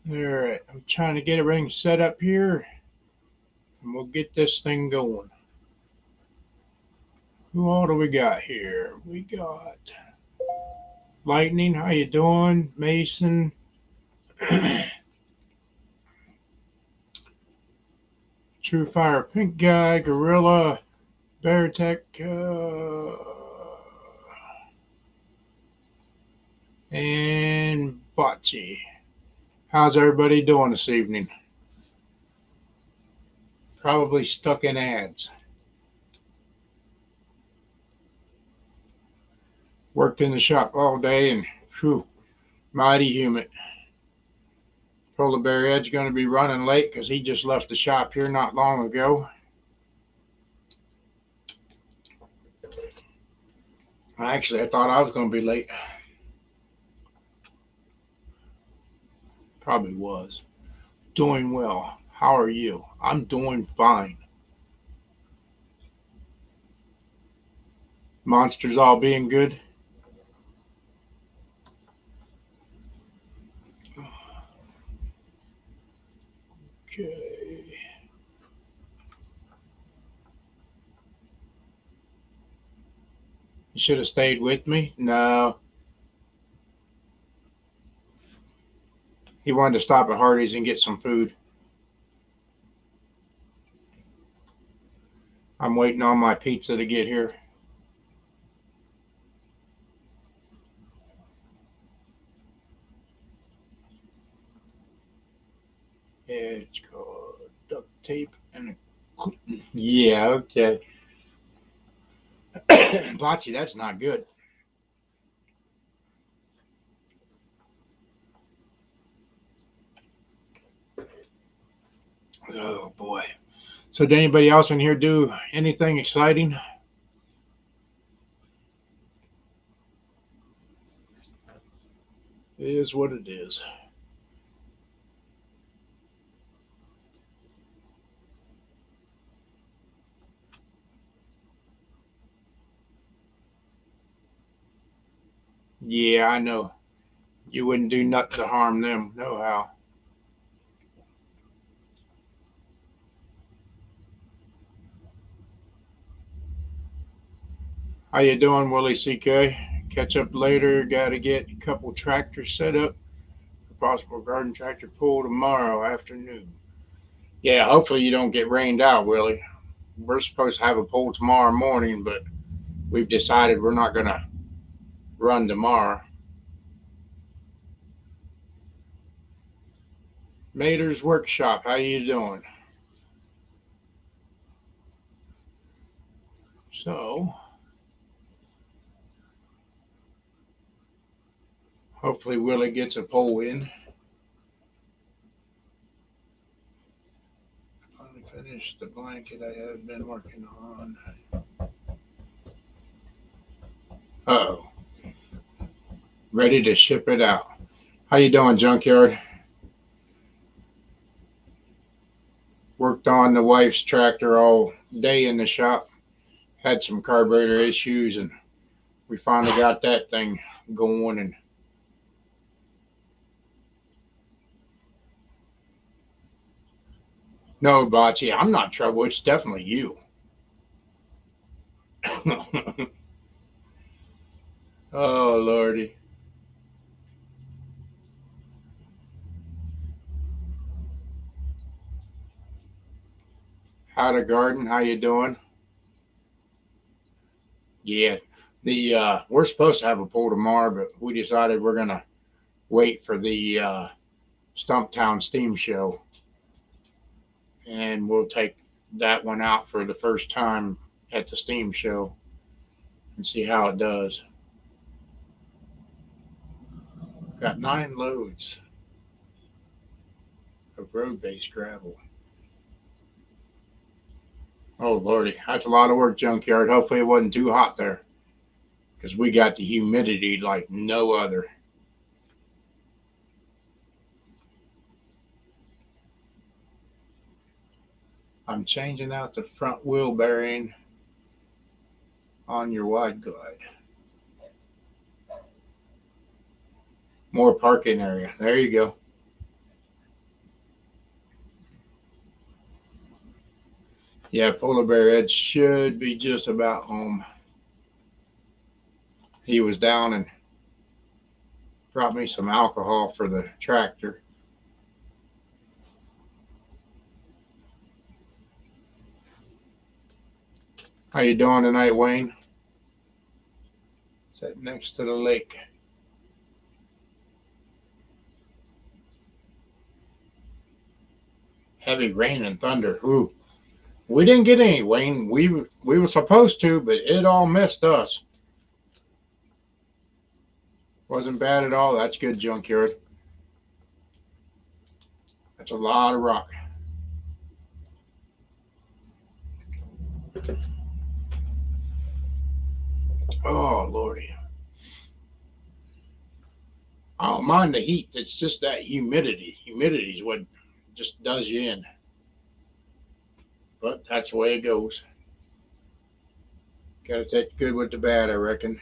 Alright, I'm trying to get everything set up here, and we'll get this thing going. Who all do we got here? We got Lightning, how you doing? Mason, True Fire Pink Guy, Gorilla, Beartech, and Bocce. How's everybody doing this evening? Probably stuck in ads. Worked in the shop all day and whew, mighty humid. Polar Bear Ed's going to be running late because he just left the shop here not long ago. Actually, I thought I was going to be late. Probably was. Doing well. How are you? I'm doing fine. Monsters all being good? Okay. You should have stayed with me? No. He wanted to stop at Hardee's and get some food. I'm waiting on my pizza to get here. It's called duct tape and a... Yeah, okay. Bocce, that's not good. Oh boy. So did anybody else in here do anything exciting? It is what it is. Yeah, I know. You wouldn't do nothing to harm them, no how. How you doing, Willie CK? Catch up later. Got to get a couple tractors set up for possible garden tractor pull tomorrow afternoon. Yeah, hopefully you don't get rained out, Willie. We're supposed to have a pull tomorrow morning, but we've decided we're not going to run tomorrow. Mater's Workshop, how you doing? So, hopefully Willie gets a pull in. Finally finished the blanket I have been working on. Oh, ready to ship it out. How you doing, Junkyard? Worked on the wife's tractor all day in the shop. Had some carburetor issues, and we finally got that thing going. And no, Bocce, I'm not trouble. It's definitely you. Oh lordy. How to garden? How you doing? Yeah, the we're supposed to have a pull tomorrow, but we decided we're gonna wait for the Stumptown Steam Show, and we'll take that one out for the first time at the Steam Show and see how it does. Got 9 loads of road-based gravel. Oh lordy, that's a lot of work, Junkyard. Hopefully it wasn't too hot there, because we got the humidity like no other. I'm changing out the front wheel bearing on your wide glide. More parking area. There you go. Yeah, Polar Bear Ed should be just about home. He was down and brought me some alcohol for the tractor. How you doing tonight, Wayne? Sitting next to the lake. Heavy rain and thunder. Ooh, we didn't get any, Wayne. We were supposed to, but it all missed us. Wasn't bad at all. That's good, Junkyard. That's a lot of rock. Oh, Lordy. I don't mind the heat. It's just that humidity. Humidity is what just does you in. But that's the way it goes. Got to take the good with the bad, I reckon.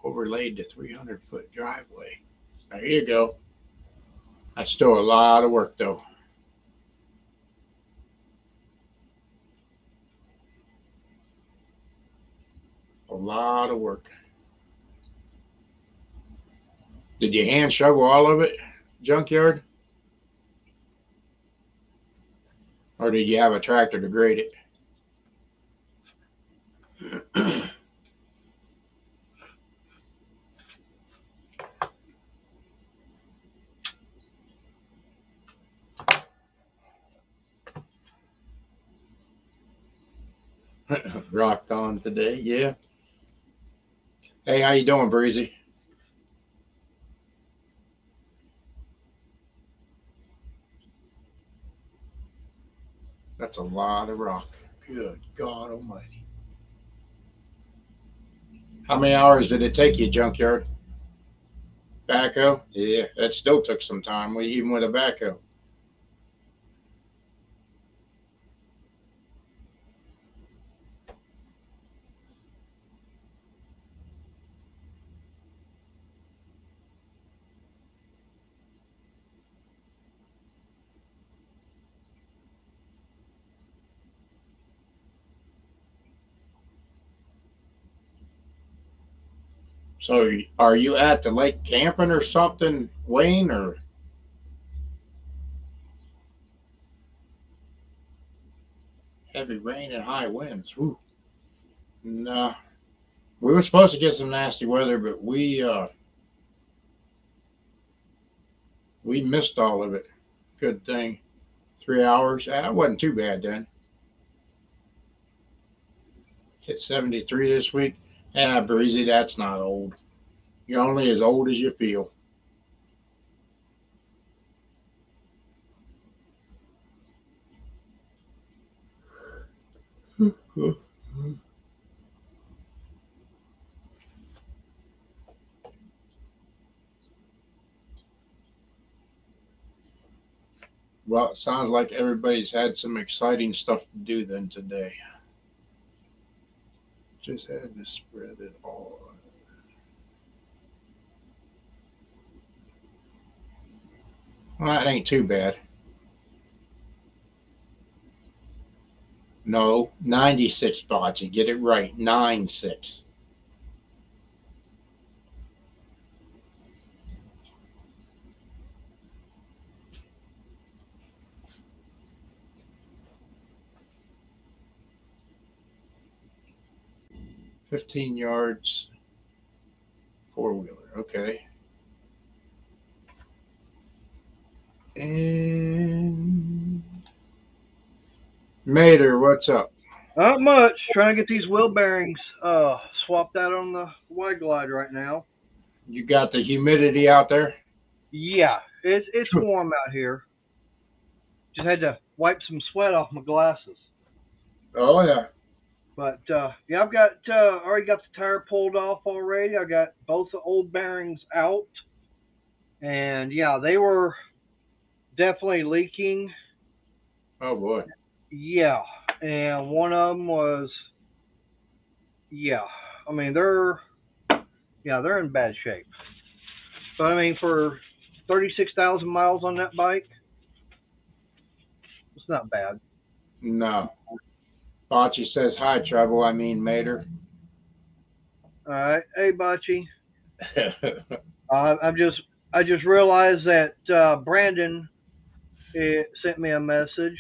Overlaid the 300-foot driveway. There you go. That's still a lot of work, though. A lot of work. Did you hand shovel all of it, Junkyard? Or did you have a tractor to grade it? Rocked on today, yeah. Hey, how you doing, Breezy? That's a lot of rock. Good God Almighty! How many hours did it take you, Junkyard? Backhoe? Yeah, that still took some time, even with a backhoe. So, are you at the lake camping or something, Wayne? Or heavy rain and high winds? Whew. Nah, we were supposed to get some nasty weather, but we missed all of it. Good thing. 3 hours. That wasn't too bad then. Hit 73 this week. Yeah, Breezy, that's not old. You're only as old as you feel. Well, it sounds like everybody's had some exciting stuff to do then today. Just had to spread it all. Well, that ain't too bad. No, 96 spots. You get it right. 9-6. 15 yards, four wheeler. Okay. And Mater, what's up? Not much. Trying to get these wheel bearings swapped out on the Y Glide right now. You got the humidity out there? Yeah, it's warm out here. Just had to wipe some sweat off my glasses. Oh, yeah. But yeah, I've got already got the tire pulled off already. I got both the old bearings out, and yeah, they were definitely leaking. Oh, boy. Yeah, and one of them was yeah. I mean, they're Yeah, they're in bad shape. But I mean, for 36,000 miles on that bike, it's not bad. No. Bocce says hi, Trouble. I mean, Mater. All right, hey Bocce. Uh, I'm just I just realized that Brandon sent me a message.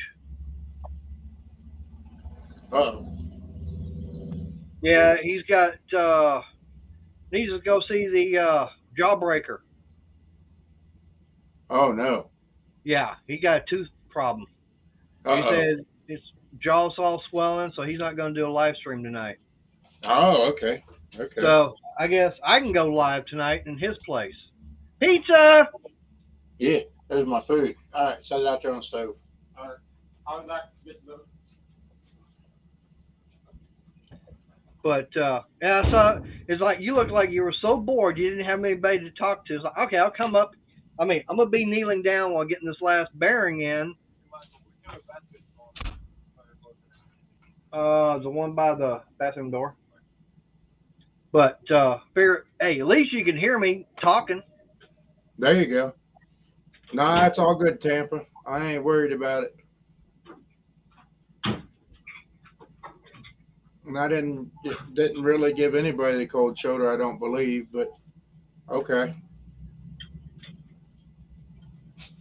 Oh. Yeah, he's got needs to go see the Jawbreaker. Oh, no. Yeah, he got a tooth problem. He Uh-oh. said his jaw's all swelling, so he's not going to do a live stream tonight. Oh, okay. Okay. So I guess I can go live tonight in his place. Pizza. Yeah, there's my food. All right, set it out there on the stove. All right. I'll be back. Get the But yeah, so it's like you look like you were so bored you didn't have anybody to talk to. It's like, okay, I'll come up. I mean, I'm gonna be kneeling down while getting this last bearing in. The one by the bathroom door. But figure, hey, at least you can hear me talking. There you go. No, that's all good, Tampa. I ain't worried about it. And I didn't really give anybody the cold shoulder, I don't believe, but okay.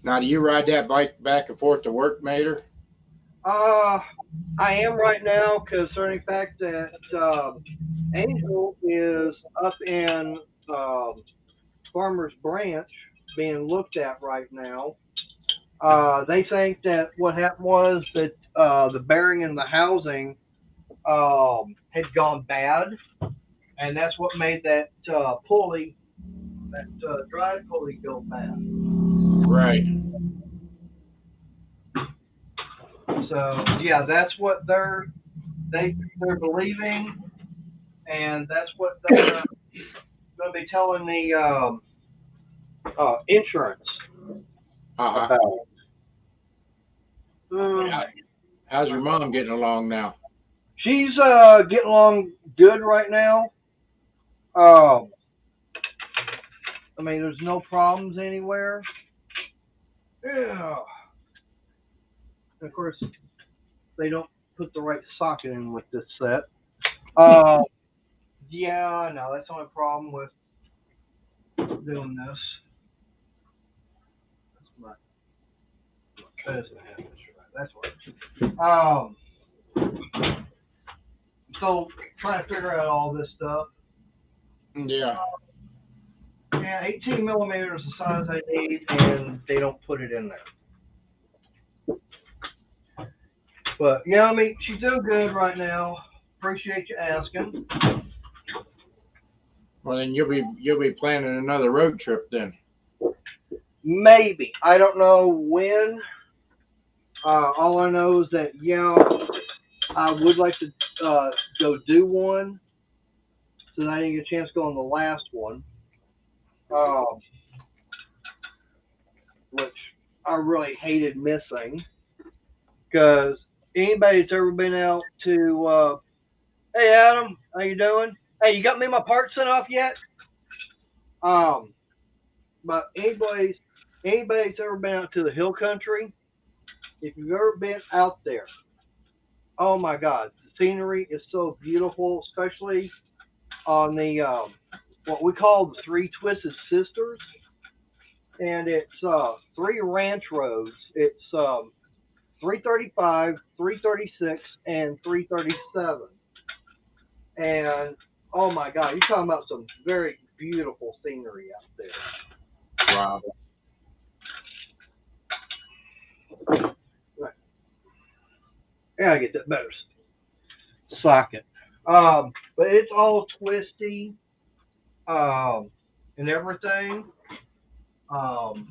Now, do you ride that bike back and forth to work, Mater? Uh, I am right now concerning the fact that Angel is up in Farmers Branch being looked at right now. They think that what happened was that the bearing in the housing had gone bad, and that's what made that pulley, that drive pulley, go bad. Right. So yeah, that's what they're believing, and that's what they're going to be telling the insurance Uh-huh. about. Um, How's your mom getting along now? she's getting along good right now. Um, I mean, there's no problems anywhere. Yeah. Of course, they don't put the right socket in with this set. Uh, yeah, no, that's the only problem with doing this. That's my cousin has this right. That's what. So trying to figure out all this stuff. Yeah. Yeah, 18 millimeters is the size I need, and they don't put it in there. But yeah, I mean, she's doing good right now. Appreciate you asking. Well, then you'll be planning another road trip then. Maybe I don't know when. All I know is that yeah, I would like to go do one, so that I didn't get a chance to go on the last one, um, which I really hated missing. Because anybody that's ever been out to, hey Adam, how you doing? Hey, you got me my parts sent off yet? Um, but anybody that's ever been out to the hill country, if you've ever been out there, oh my God, the scenery is so beautiful, especially on the what we call the Three Twisted Sisters, and it's three ranch roads. It's 335, 336, and 337. And oh my God, you're talking about some very beautiful scenery out there. Wow. Right. Yeah, I get that better socket. But it's all twisty, and everything. Um,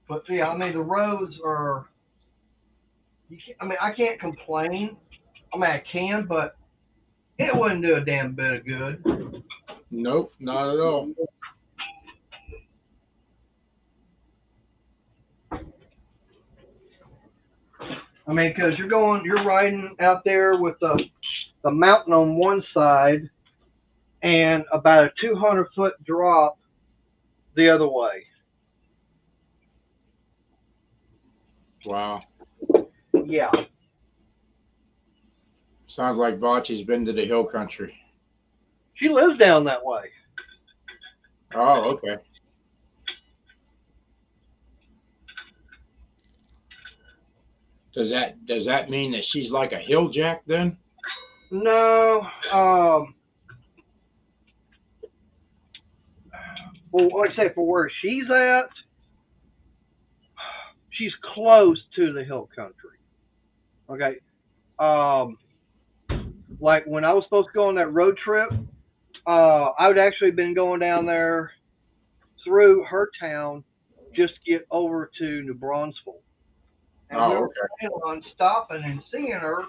but yeah, I mean the roads are. I mean I can't complain. I mean I can, but it wouldn't do a damn bit of good. Nope, not at all. I mean, because you're riding out there with the the mountain on one side and about a 200-foot drop the other way. Wow. Yeah, Sounds like Vachi's been to the hill country. she lives down that way. Oh, okay. Does that mean that she's like a hill jack then? No, well, like I say, for where she's at, she's close to the hill country. Okay. Um, like when I was supposed to go on that road trip, I would actually been going down there through her town just to get over to New Braunfels. And we Oh, were okay. planning on stopping and seeing her,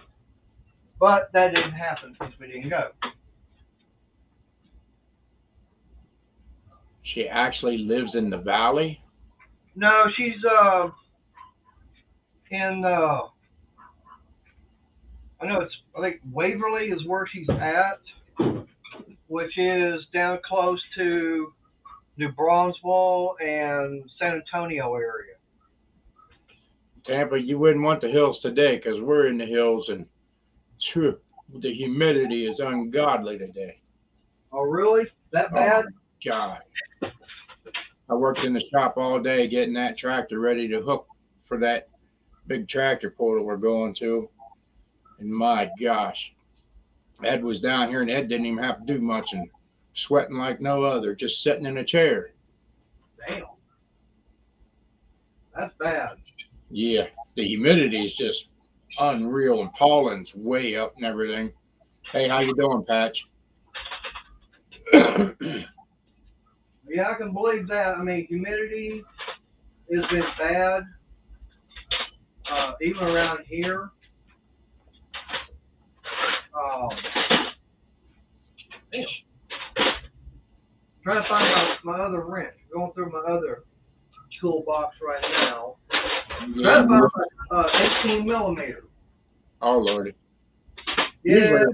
but that didn't happen since we didn't go. She actually lives in the valley. No, she's in I know it's I think Waverly is where she's at, which is down close to New Braunfels and San Antonio area. Tampa, you wouldn't want the hills today because we're in the hills and phew, the humidity is ungodly today. Oh, really? That Oh my bad? God. I worked in the shop all day getting that tractor ready to hook for that big tractor pull that we're going to. And my gosh, Ed was down here and Ed didn't even have to do much and sweating like no other, just sitting in a chair. Damn, that's bad. Yeah, the humidity is just unreal and pollen's way up and everything. Hey, how you doing, Patch? Yeah, I can believe that. I mean, humidity has been bad, even around here. Um, damn, trying to find my other wrench. Going through my other toolbox right now. Yeah. Trying to find my 18 millimeter. Oh Lordy. Yeah,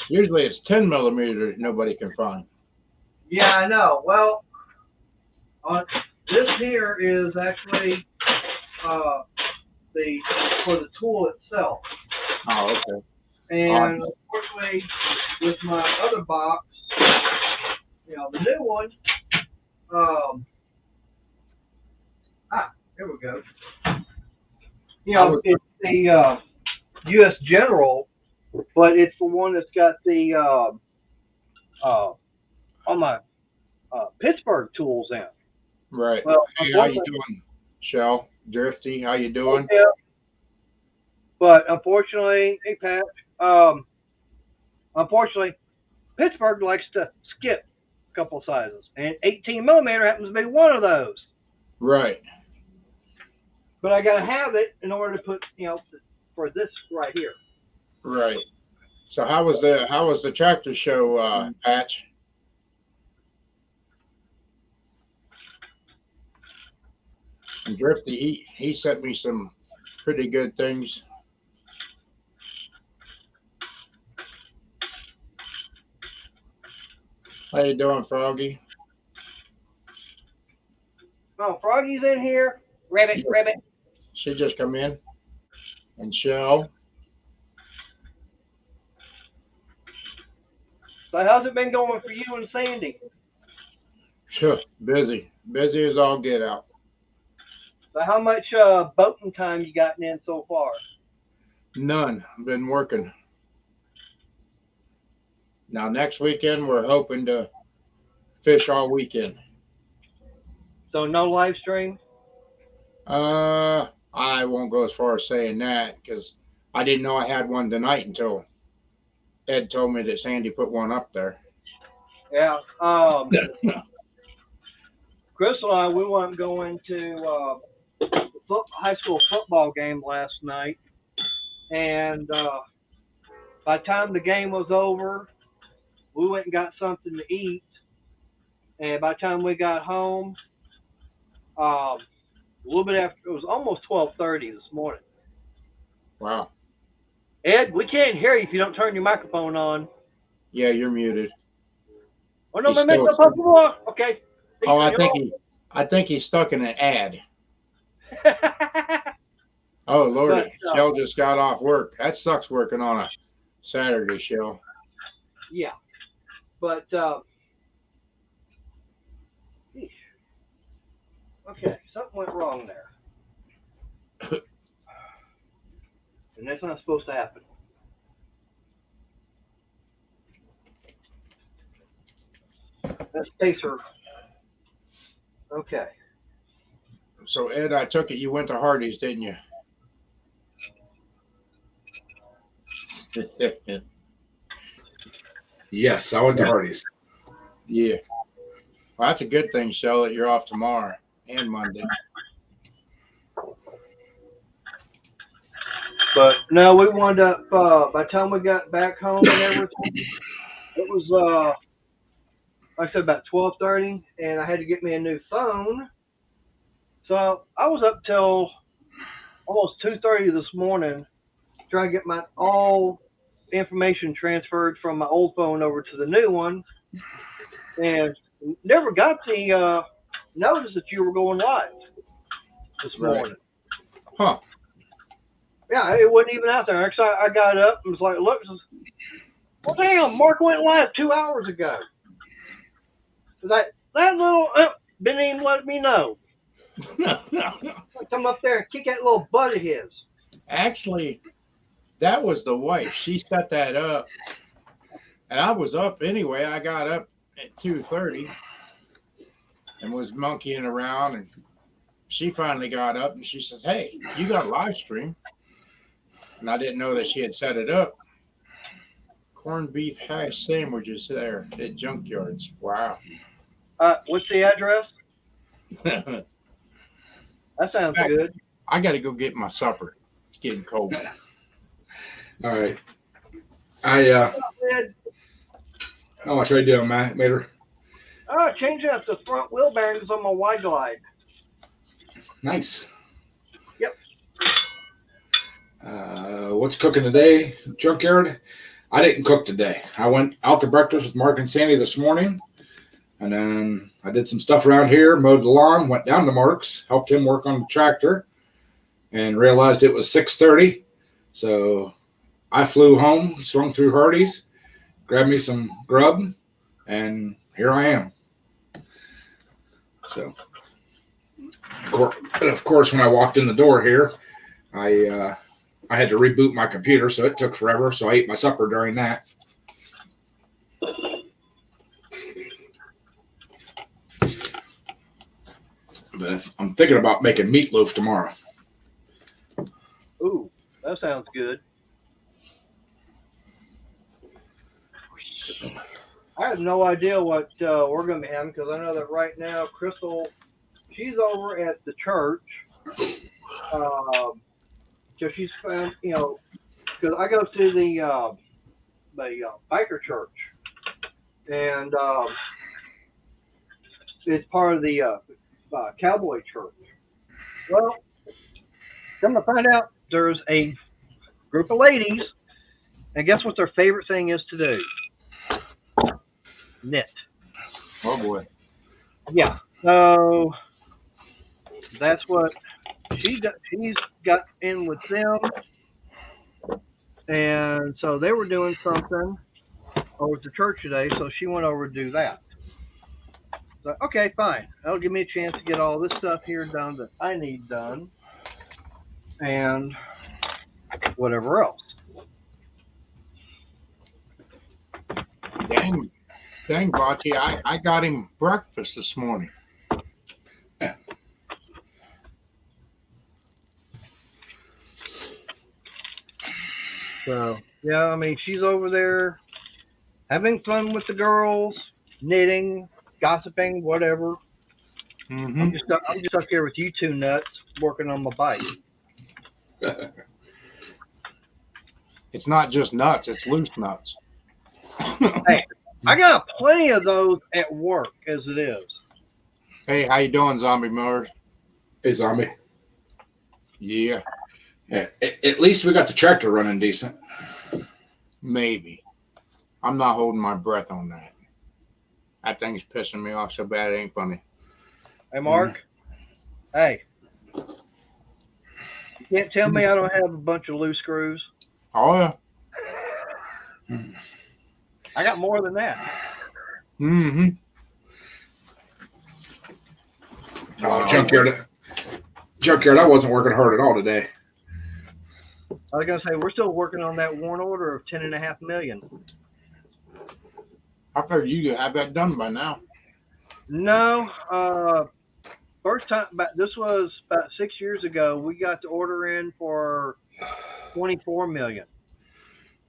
Usually it's 10 millimeter that nobody can find. yeah, I know. Well, this here is actually uh, the for the tool itself. Oh, okay. And unfortunately, with my other box, the new one, um, here we go. It's the U.S. General, but it's the one that's got the all my Pittsburgh tools in. Right. Well, Hey, how you unfortunately, doing, Shell? Drifty, how you doing? yeah, but unfortunately, hey Pat, um, unfortunately, Pittsburgh likes to skip a couple sizes, and 18 millimeter happens to be one of those. Right. But I gotta have it in order to put, for this right here. Right. So how was the tractor show, Patch? And Drifty, he sent me some pretty good things. How you doing, Froggy? Oh, Froggy's in here. Ribbit, Yeah, ribbit. she just come in. And Shell, So how's it been going for you and Sandy? phew, busy as all get out. So how much boating time you gotten in so far? None. Been working. Now next weekend we're hoping to fish all weekend. So no live stream? I won't go as far as saying that because I didn't know I had one tonight until Ed told me that Sandy put one up there. Yeah. Crystal and I, we weren't going to high school football game last night, and by the time the game was over, we went and got something to eat, and by the time we got home, a little bit after, it was almost 12:30 this morning. Wow. Ed, we can't hear you if you don't turn your microphone on. Yeah, you're muted. Oh no, He's me no still- possible. Okay. Oh, I think he's stuck in an ad. Oh, Lordy. But, Shell just got off work. That sucks working on a Saturday, Shell. yeah, but okay, something went wrong there, and that's not supposed to happen. That's Pacer. Okay. So, Ed, I took it you went to Hardee's, didn't you? Yes, I went to Hardee's. Yeah. Well, that's a good thing, Shell, that you're off tomorrow and Monday. But no, we wound up by the time we got back home and everything, it was like I said, about 12:30, and I had to get me a new phone. So I was up till almost 2:30 this morning trying to get my all information transferred from my old phone over to the new one, and never got the notice that you were going live this morning. Huh. Yeah, it wasn't even out there. Actually, I got up and was like, look, well, damn, Mark went live 2 hours ago. That little didn't even let me know. Come up there and kick that little butt of his. Actually, that was the wife. She set that up. And I was up anyway. I got up at 2:30 and was monkeying around. And she finally got up and she says, hey, you got a live stream. And I didn't know that she had set it up. Corned beef hash sandwiches there at Junkyards. Wow. What's the address? That sounds good. I got to go get my supper. It's getting cold. All right. How much are you doing, Mater? Changing out the front wheel bearings on my Y Glide. Nice. Yep. What's cooking today, Junkyard? I didn't cook today. I went out to breakfast with Mark and Sandy this morning, and then I did some stuff around here, mowed the lawn, went down to Mark's, helped him work on the tractor, and realized it was 6:30. So I flew home, swung through Hardee's, grabbed me some grub, and here I am. So, of course, when I walked in the door here, I had to reboot my computer, so it took forever. So I ate my supper during that. But I'm thinking about making meatloaf tomorrow. Ooh, that sounds good. I have no idea what we're going to be having because I know that right now Crystal, she's over at the church. So she's found, because I go to the biker church, and it's part of the cowboy church. Well, come to find out, there's a group of ladies, and guess what their favorite thing is to do? Knit. Oh, boy. Yeah. So that's what she's got in with them. And so they were doing something over at the church today, so she went over to do that. So, okay, fine. That'll give me a chance to get all this stuff here done that I need done. And whatever else. Dang, Bocce, I got him breakfast this morning. So, yeah, I mean, she's over there having fun with the girls, knitting, gossiping, whatever. Mm-hmm. I'm just stuck here with you two nuts working on my bike. It's not just nuts, it's loose nuts. Hey, I got plenty of those at work as it is. Hey, how you doing, Zombie Mowers? Hey, Zombie. Yeah. Yeah, at least we got the tractor running decent. Maybe. I'm not holding my breath on that. That thing's pissing me off so bad it ain't funny. Hey, Mark. Hey. You can't tell me I don't have a bunch of loose screws. Oh yeah. I got more than that. Mm-hmm. Oh, junkyard, I wasn't working hard at all today. I was gonna say we're still working on that warrant order of $10.5 million. I figured you have that done by now. No, first time this was about 6 years ago. We got the order in for $24 million,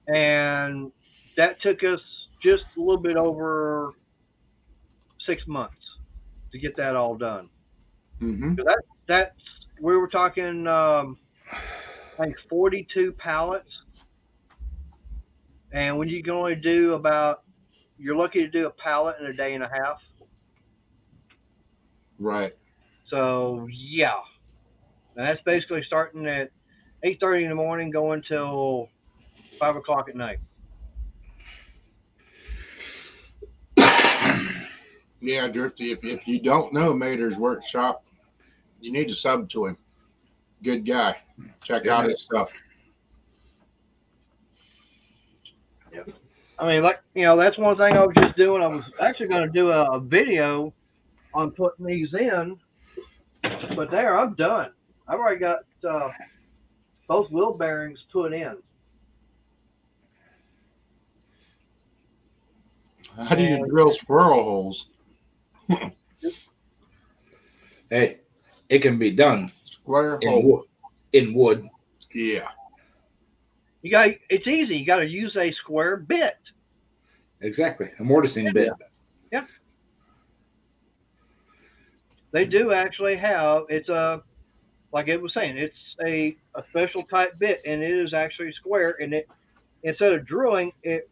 and that took us just a little bit over 6 months to get that all done. Mm-hmm. So that's we were talking like 42 pallets, and when you can only do you're lucky to do a pallet in a day and a half. Right. So yeah, and that's basically starting at 8:30 in the morning, going till 5 o'clock at night. Yeah, Drifty, if you don't know Mater's workshop, you need to sub to him. Good guy. Check out his stuff. I mean, like, that's one thing I was just doing. I was actually going to do a video on putting these in, but I'm done. I've already got both wheel bearings put in. How do you drill squirrel holes? Hey, it can be done Square hole. in wood. Yeah. It's easy. You got to use a square bit. Exactly, a mortising bit. Yeah. They do actually have, like it was saying, it's a special type bit, and it is actually square, and it, instead of drilling, it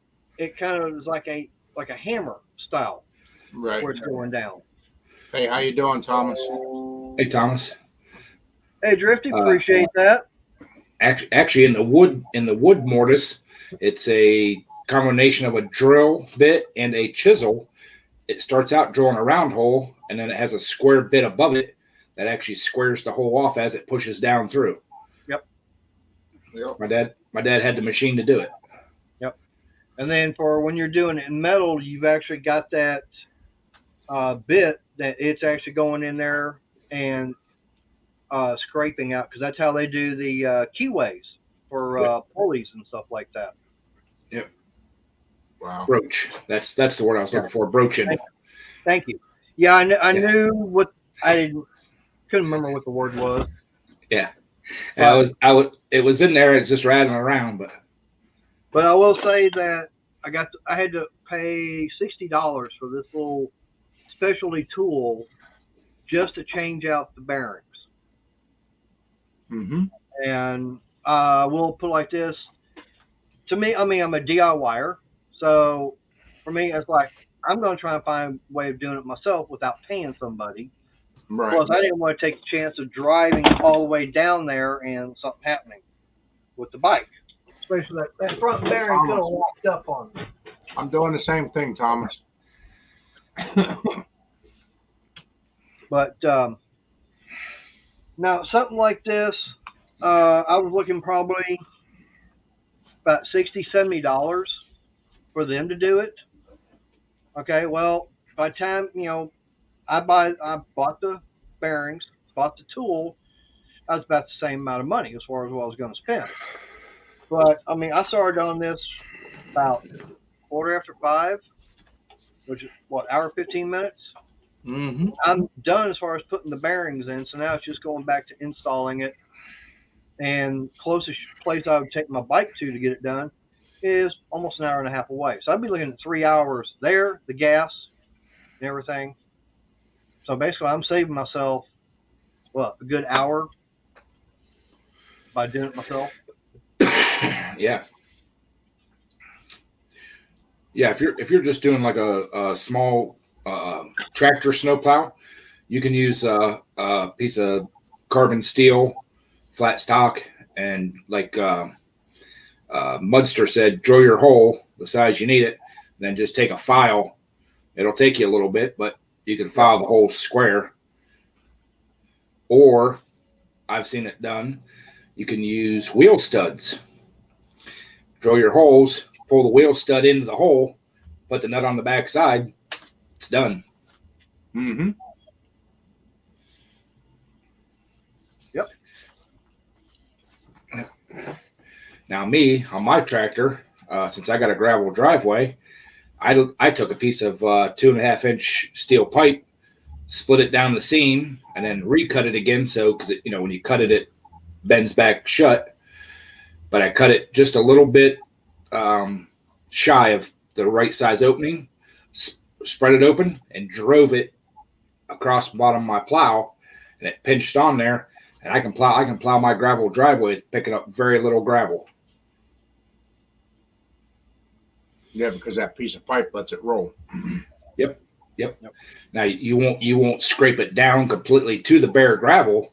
kind of is like a hammer style. Right. Where it's going down. Hey, how you doing, Thomas? Hey, Thomas. Hey, Drifty, appreciate that. Actually, in the wood mortise, it's a combination of a drill bit and a chisel. It starts out drilling a round hole, and then it has a square bit above it that actually squares the hole off as it pushes down through. Yep. My dad had the machine to do it. Yep. And then for when you're doing it in metal, you've actually got that bit that it's actually going in there and scraping out, because that's how they do the keyways for pulleys and stuff like that. Yep. Wow. Broach. That's the word I was looking for. Broaching. Thank you. Yeah, I knew what couldn't remember what the word was. Yeah. It was in there. It's just rattling around, but I will say that I had to pay $60 for this little specialty tool just to change out the bearings. Mm-hmm. And we'll put it like this. To me, I mean, I'm a DIYer, so for me, it's like I'm going to try and find a way of doing it myself without paying somebody. Right. Plus, I didn't want to take the chance of driving all the way down there and something happening with the bike. Especially that front bearing could have locked up on me. I'm doing the same thing, Thomas. But now something like this, I was looking probably about $60, $70 for them to do it. Okay, well, by the time I bought the bearings, bought the tool, I was about the same amount of money as far as what I was going to spend. But I mean, I started on this about 5:15, which is hour 15 minutes. Mm-hmm. I'm done as far as putting the bearings in, so now it's just going back to installing it. And closest place I would take my bike to get it done is almost an hour and a half away. So I'd be looking at 3 hours there, the gas, and everything. So basically, I'm saving myself a good hour by doing it myself. Yeah. Yeah, if you're just doing like a small tractor snowplow, you can use a piece of carbon steel, flat stock, and like Mudster said, drill your hole the size you need it, then just take a file. It'll take you a little bit, but you can file the hole square. Or I've seen it done. You can use wheel studs. Drill your holes, pull the wheel stud into the hole, put the nut on the back side. It's done. Mm-hmm. Yep. Now me, on my tractor, since I got a gravel driveway, I took a piece of 2.5-inch steel pipe, split it down the seam, and then recut it again. So, because when you cut it, it bends back shut. But I cut it just a little bit shy of the right size opening, spread it open, and drove it across the bottom of my plow, and it pinched on there. And I can plow my gravel driveway, picking up very little gravel. Yeah, because that piece of pipe lets it roll. Yep. Now you won't scrape it down completely to the bare gravel,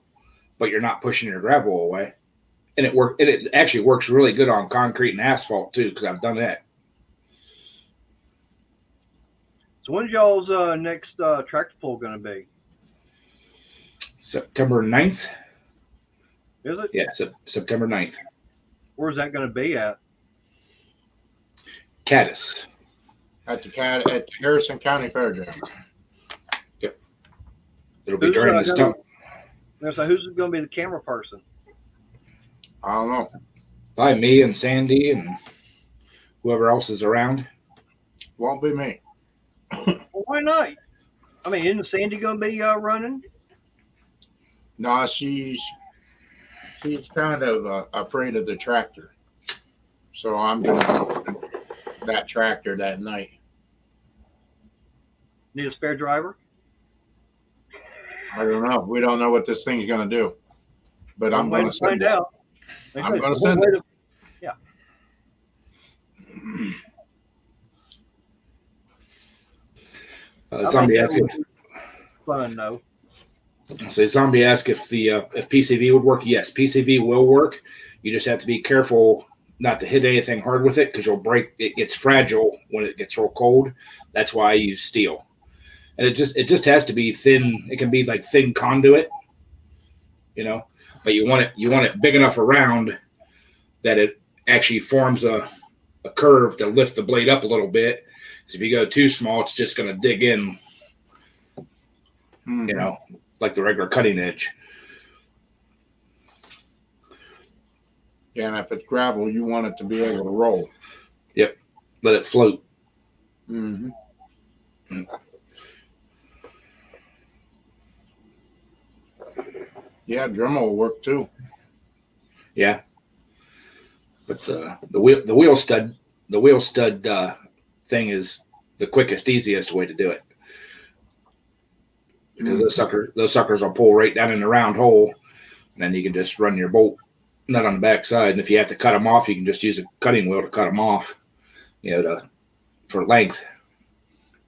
but you're not pushing your gravel away. And it actually works really good on concrete and asphalt too, because I've done that. So when's y'all's next tractor pull going to be? September 9th. Is it? Yeah, September 9th. Where's that going to be at? Caddis. At the Harrison County Fairgrounds. Yep. It'll be during this time. So who's going to be the camera person? I don't know. Probably me and Sandy and whoever else is around. Won't be me. Well, why not? I mean, isn't Sandy going to be running? No, she's kind of afraid of the tractor. So I'm going to that tractor that night. Need a spare driver? I don't know. We don't know what this thing's going to do. But I'm going to find out. I'm going to send it. Yeah. Zombie asked fun though. Zombie asked if PCV would work. Yes, PCV will work. You just have to be careful not to hit anything hard with it, because you'll break. It gets fragile when it gets real cold. That's why I use steel, and it just has to be thin. It can be like thin conduit, but you want it big enough around that it actually forms a curve to lift the blade up a little bit. Because if you go too small, it's just going to dig in, like the regular cutting edge. Yeah, and if it's gravel, you want it to be able to roll. Yep, let it float. Mm-hmm. Yeah, Dremel will work too. Yeah, but the wheel stud thing is the quickest, easiest way to do it, because those suckers will pull right down in the round hole, and then you can just run your bolt nut on the back side. And if you have to cut them off, you can just use a cutting wheel to cut them off, for length.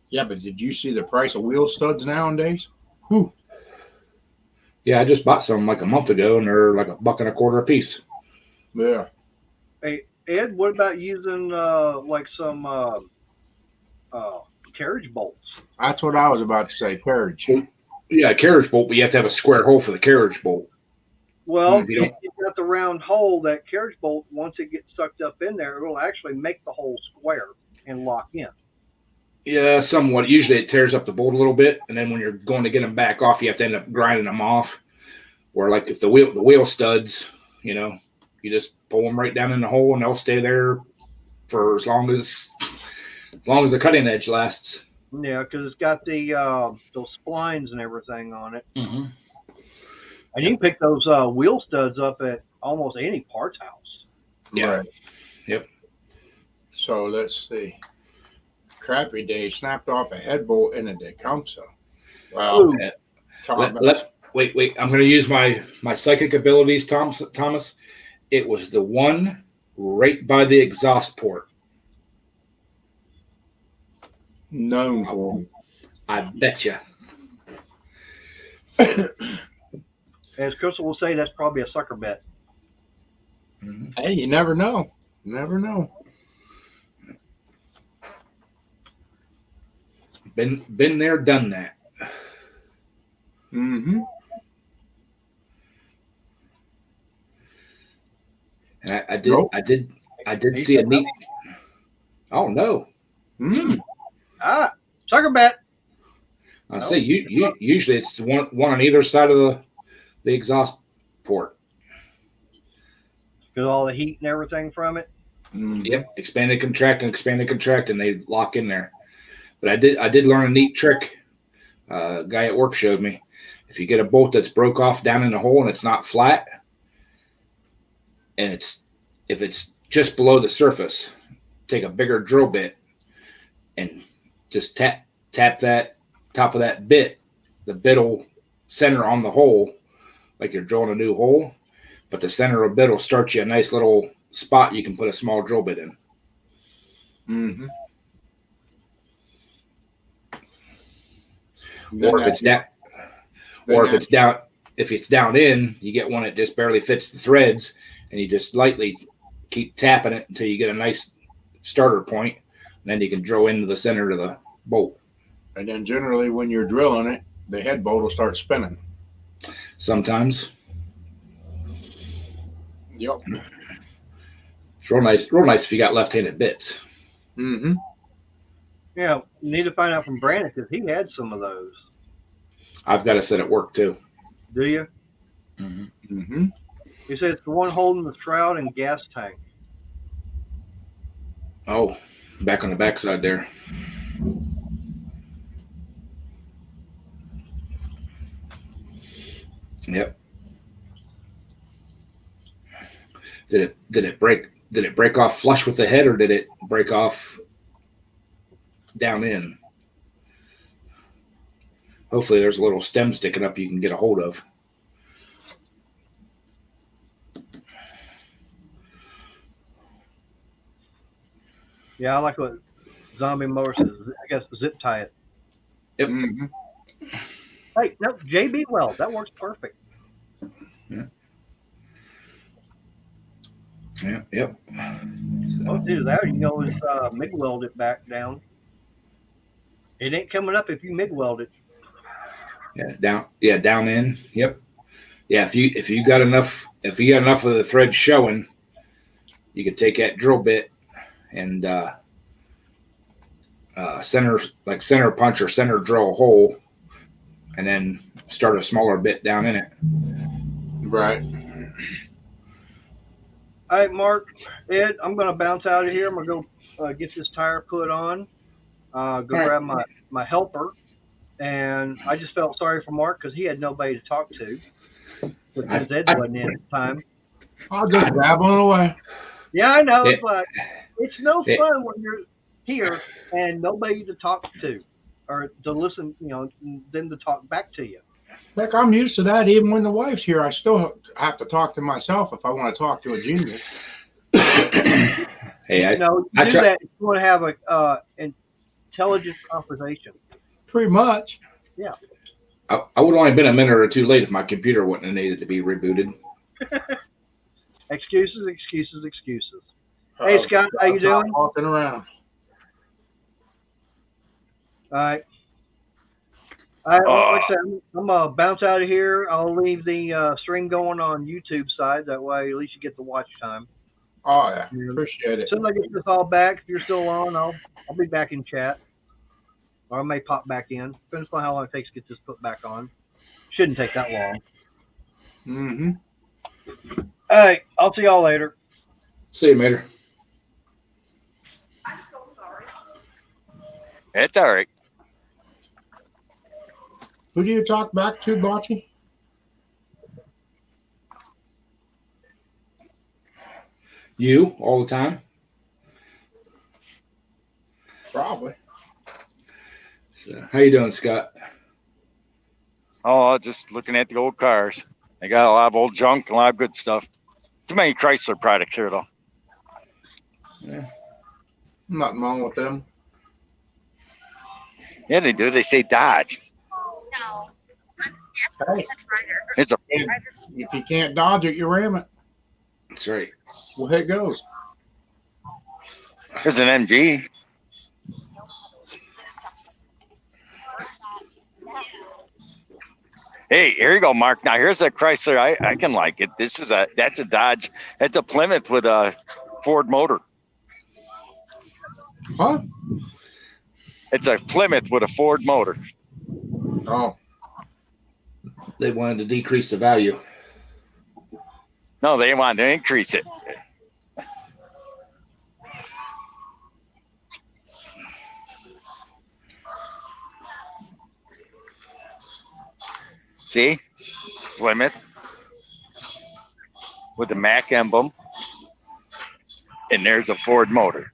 Yeah, but did you see the price of wheel studs nowadays? Whew. Yeah, I just bought some like a month ago, and they're like $1.25 a piece. Yeah. Hey, Ed, what about using like some carriage bolts? That's what I was about to say, carriage. Yeah, carriage bolt, but you have to have a square hole for the carriage bolt. Well, if you've got the round hole, that carriage bolt, once it gets sucked up in there, it will actually make the hole square and lock in. Yeah, somewhat. Usually it tears up the bolt a little bit, and then when you're going to get them back off, you have to end up grinding them off. Or like if the wheel studs, you just pull them right down in the hole, and they'll stay there for as long as the cutting edge lasts. Yeah, because it's got the those splines and everything on it. Mm-hmm. And you can pick those wheel studs up at almost any parts house. Yeah. Right. Yep. So let's see. Crappy Day snapped off a head bolt in a Tecumseh. Wow. Wait. I'm going to use my psychic abilities, Thomas. It was the one right by the exhaust port. Known for. I betcha. As Crystal will say, that's probably a sucker bet. Mhm. Hey, you never know. Never know. Been there, done that. Mm-hmm. And I did Nope. I did He see a said, neat. Oh no! Mm. sucker bet. I No. say you usually it's one on either side of the exhaust port. Because all the heat and everything from it. Mm-hmm. Yep, expand and contract and expand and contract, and they lock in there. But I did learn a neat trick. A guy at work showed me. If you get a bolt that's broke off down in the hole and it's not flat, and if it's just below the surface, take a bigger drill bit and just tap that top of that bit. The bit will center on the hole like you're drilling a new hole, but the center of the bit will start you a nice little spot you can put a small drill bit in. Mm-hmm. Or if it's down, or if it's down, if it's down in, you get one that just barely fits the threads, and you just lightly keep tapping it until you get a nice starter point, and then you can drill into the center of the bolt. And then generally when you're drilling it, the head bolt will start spinning. Sometimes Yep. it's real nice if you got left-handed bits. Mm-hmm. Yeah, you need to find out from Brandon because he had some of those. I've got a set at work too. Do you? Mm-hmm. He said it's the one holding the shroud and gas tank. Oh, back on the backside there. Yep. Did it break off flush with the head, or did it break off down in? Hopefully there's a little stem sticking up you can get a hold of. Yeah, I like what Zombie Motor says. I guess zip tie it. Yep. Mm-hmm. Hey, no, JB Weld. That works perfect. Yep. Don't do that. You can always MIG weld it back down. It ain't coming up if you MIG weld it. Down in. Yep. Yeah, if you got enough of the thread showing, you can take that drill bit and center punch or center drill a hole, and then start a smaller bit down in it. Right. All right, Mark, Ed, I'm going to bounce out of here. I'm going to go get this tire put on, grab my helper. And I just felt sorry for Mark because he had nobody to talk to. But since Ed wasn't in at the time. I'll just grab on away. Yeah, I know. Yeah. It's like, it's no Yeah. fun when you're here and nobody to talk to or to listen, them to talk back to you. Heck, I'm used to that. Even when the wife's here, I still have to talk to myself if I want to talk to a junior. Hey, You do that if you want to have a intelligent conversation. Pretty much. I would have only been a minute or two late if my computer wouldn't have needed to be rebooted. Excuses. Hey, Scott, how you doing? Walking around. All right. Like I said, I'm gonna bounce out of here. I'll leave the stream going on YouTube side. That way, at least you get the watch time. Oh yeah, appreciate it. As soon as I get this all back, if you're still on, I'll be back in chat, or I may pop back in. Depends on how long it takes to get this put back on. Shouldn't take that long. Mm-hmm. All right, I'll see y'all later. See you later. I'm so sorry. It's all right. Who do you talk back to, Bocce? You all the time. Probably. So, how you doing, Scott? Oh, just looking at the old cars. They got a lot of old junk and a lot of good stuff. Too many Chrysler products here, though. Yeah. Nothing wrong with them. Yeah, they do. They say Dodge. No. Hey, It's a if you can't dodge it, you ram it. That's right. Well, here it goes. There's an MG. Hey, here you go, Mark. Now here's a Chrysler. I can like it. That's a Dodge. That's a Plymouth with a Ford motor. Huh? It's a Plymouth with a Ford motor. Oh, They wanted to decrease the value. No, they want to increase it. See? Plymouth with the Mack emblem. And there's a Ford motor.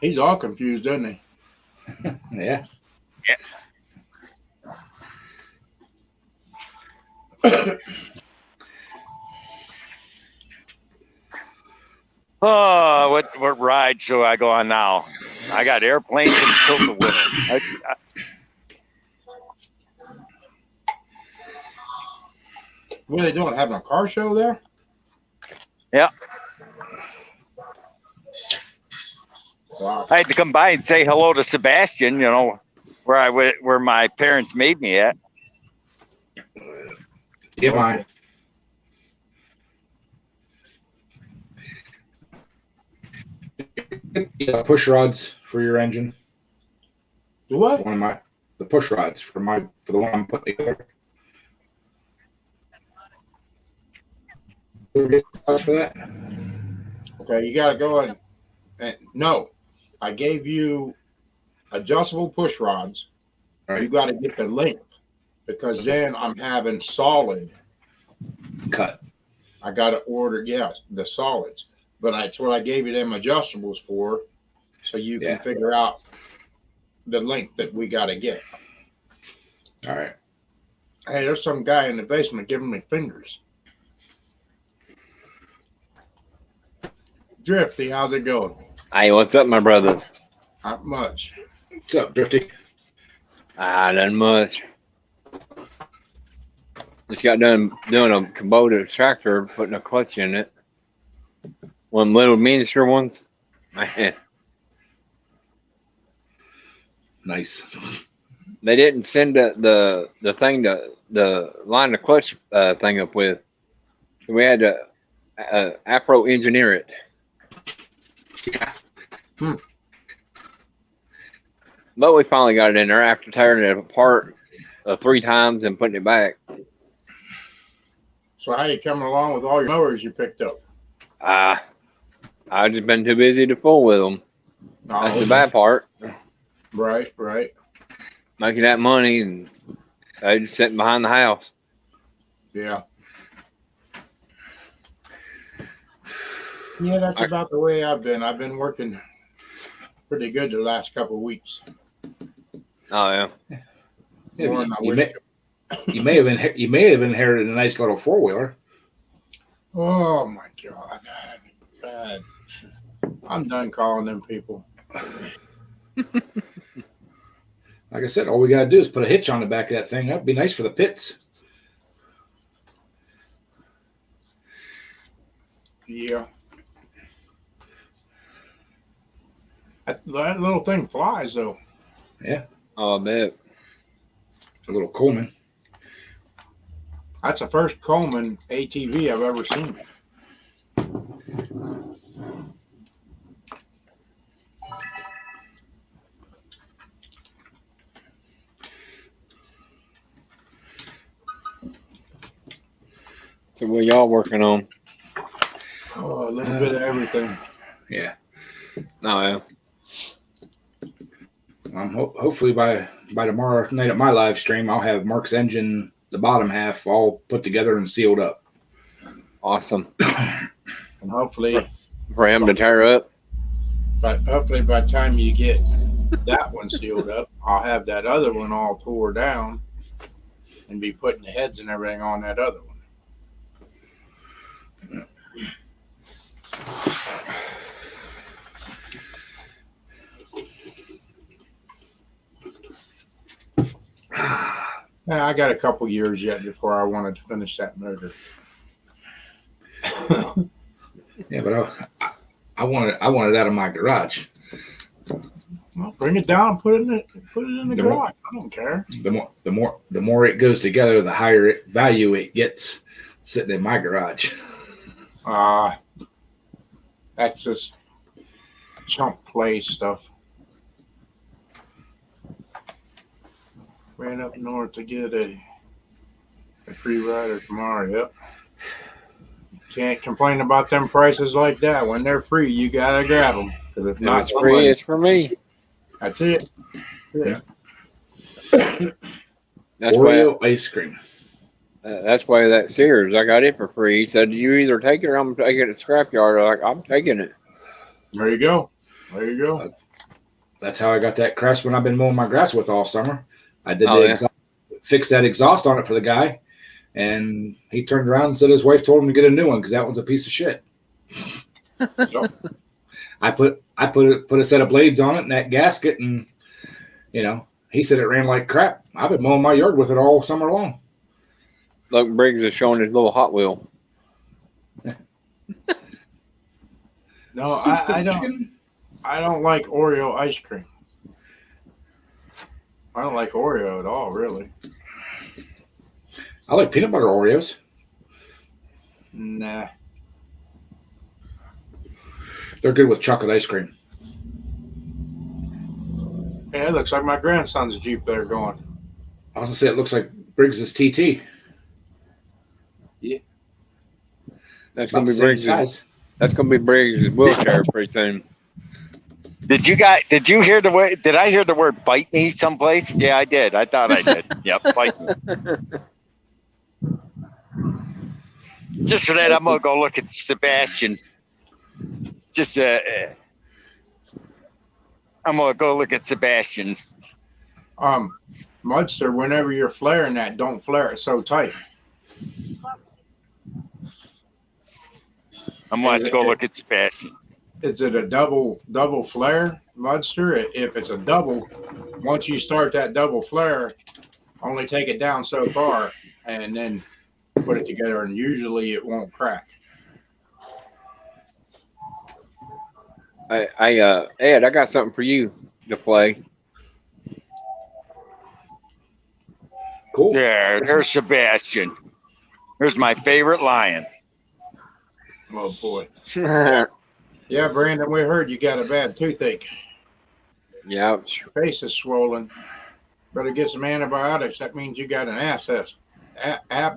he's all confused, isn't he? Yeah. Oh, what ride should I go on now? I got airplanes and tilt-a-whirl. What are they doing? Having a car show there? Yeah. Wow. I had to come by and say hello to Sebastian, where my parents made me at. Get mine. Yeah, push rods for your engine. Do what? The push rods for the one I'm putting together. For that? Okay, you gotta go and no. I gave you adjustable push rods. Right. You gotta get the length because then I'm having solid. Cut. I gotta order, yes, the solids. But that's what I gave you them adjustables for, so you can figure out the length that we gotta get. All right. Hey, there's some guy in the basement giving me fingers. Drifty, how's it going? Hey, what's up, my brothers? Not much. What's up, Drifty? Nothing much. Just got done doing a Kubota tractor, putting a clutch in it. One little miniature ones. Man, Nice. they didn't send the thing to the line the clutch thing up with. So we had to Apro engineer it. Yeah. But we finally got it in there after tearing it apart 3 times and putting it back. So how you coming along with all your mowers you picked up? I've just been too busy to fool with them. That's the bad part. Right. Making that money and they just sitting behind the house. Yeah. Yeah, that's about the way I've been. I've been working pretty good the last couple of weeks. Oh yeah. More than I wish. You may have inherited a nice little 4-wheeler. Oh my God. I'm done calling them people. Like I said, all we gotta do is put a hitch on the back of that thing. That'd be nice for the pits. Yeah. That little thing flies though. Oh, I bet. A little Coleman. That's the first Coleman ATV I've ever seen. So what y'all working on? Oh, a little bit of everything. Yeah. Oh yeah. Hopefully by tomorrow night at my live stream, I'll have Mark's engine, the bottom half, all put together and sealed up. Awesome. And hopefully For him to tear up. by the time you get that one sealed up, I'll have that other one all tore down and be putting the heads and everything on that other one. Yeah, I got a couple years yet before I wanted to finish that motor. Yeah, but I want it out of my garage. Well, bring it down, put it in the The more- garage. I don't care. The more it goes together, the higher value it gets sitting in my garage. That's just chump play stuff. Ran up north to get a free rider tomorrow. Yep. Can't complain about them prices like that. When they're free, you gotta grab them. Because if If not, it's free, it's for me. that's it. Yeah. That's why. Oreo ice cream. That's why that Sears, I got it for free. He said, "You either take it or I'm taking it to scrapyard." I'm like, I'm taking it. There you go. There you go. That's how I got that Craftsman I've been mowing my grass with all summer. I did Oh, the yeah. exhaust, fixed that exhaust on it for the guy, and he turned around and said his wife told him to get a new one because that one's a piece of shit. I put a set of blades on it and that gasket, and he said it ran like crap. I've been mowing my yard with it all summer long. Look, Briggs is showing his little Hot Wheel. No, I don't like Oreo ice cream. I don't like Oreo at all, really. I like peanut butter Oreos. Nah. They're good with chocolate ice cream. Yeah, it looks like my grandson's Jeep there going. I was gonna say it looks like Briggs's TT. That's About gonna the be same Briggs. size. That's gonna be Briggs' wheelchair pretty soon. Did you hear the word? Did I hear the word "bite me" someplace? Yeah, I did. I thought I did. Yep, bite me. Just for that, I'm gonna go look at Sebastian. I'm gonna go look at Sebastian. Mudster, whenever you're flaring that, don't flare it so tight. I'm gonna have to go look at Sebastian. Is it a double flare, Mudster? If it's a double, once you start that double flare, only take it down so far and then put it together, and usually it won't crack. Ed, I got something for you to play. Cool. There's Sebastian. There's my favorite lion. Oh boy. Yeah. Yeah, Brandon, we heard you got a bad toothache. Your face is swollen. Better get some antibiotics. That means you got an abscess.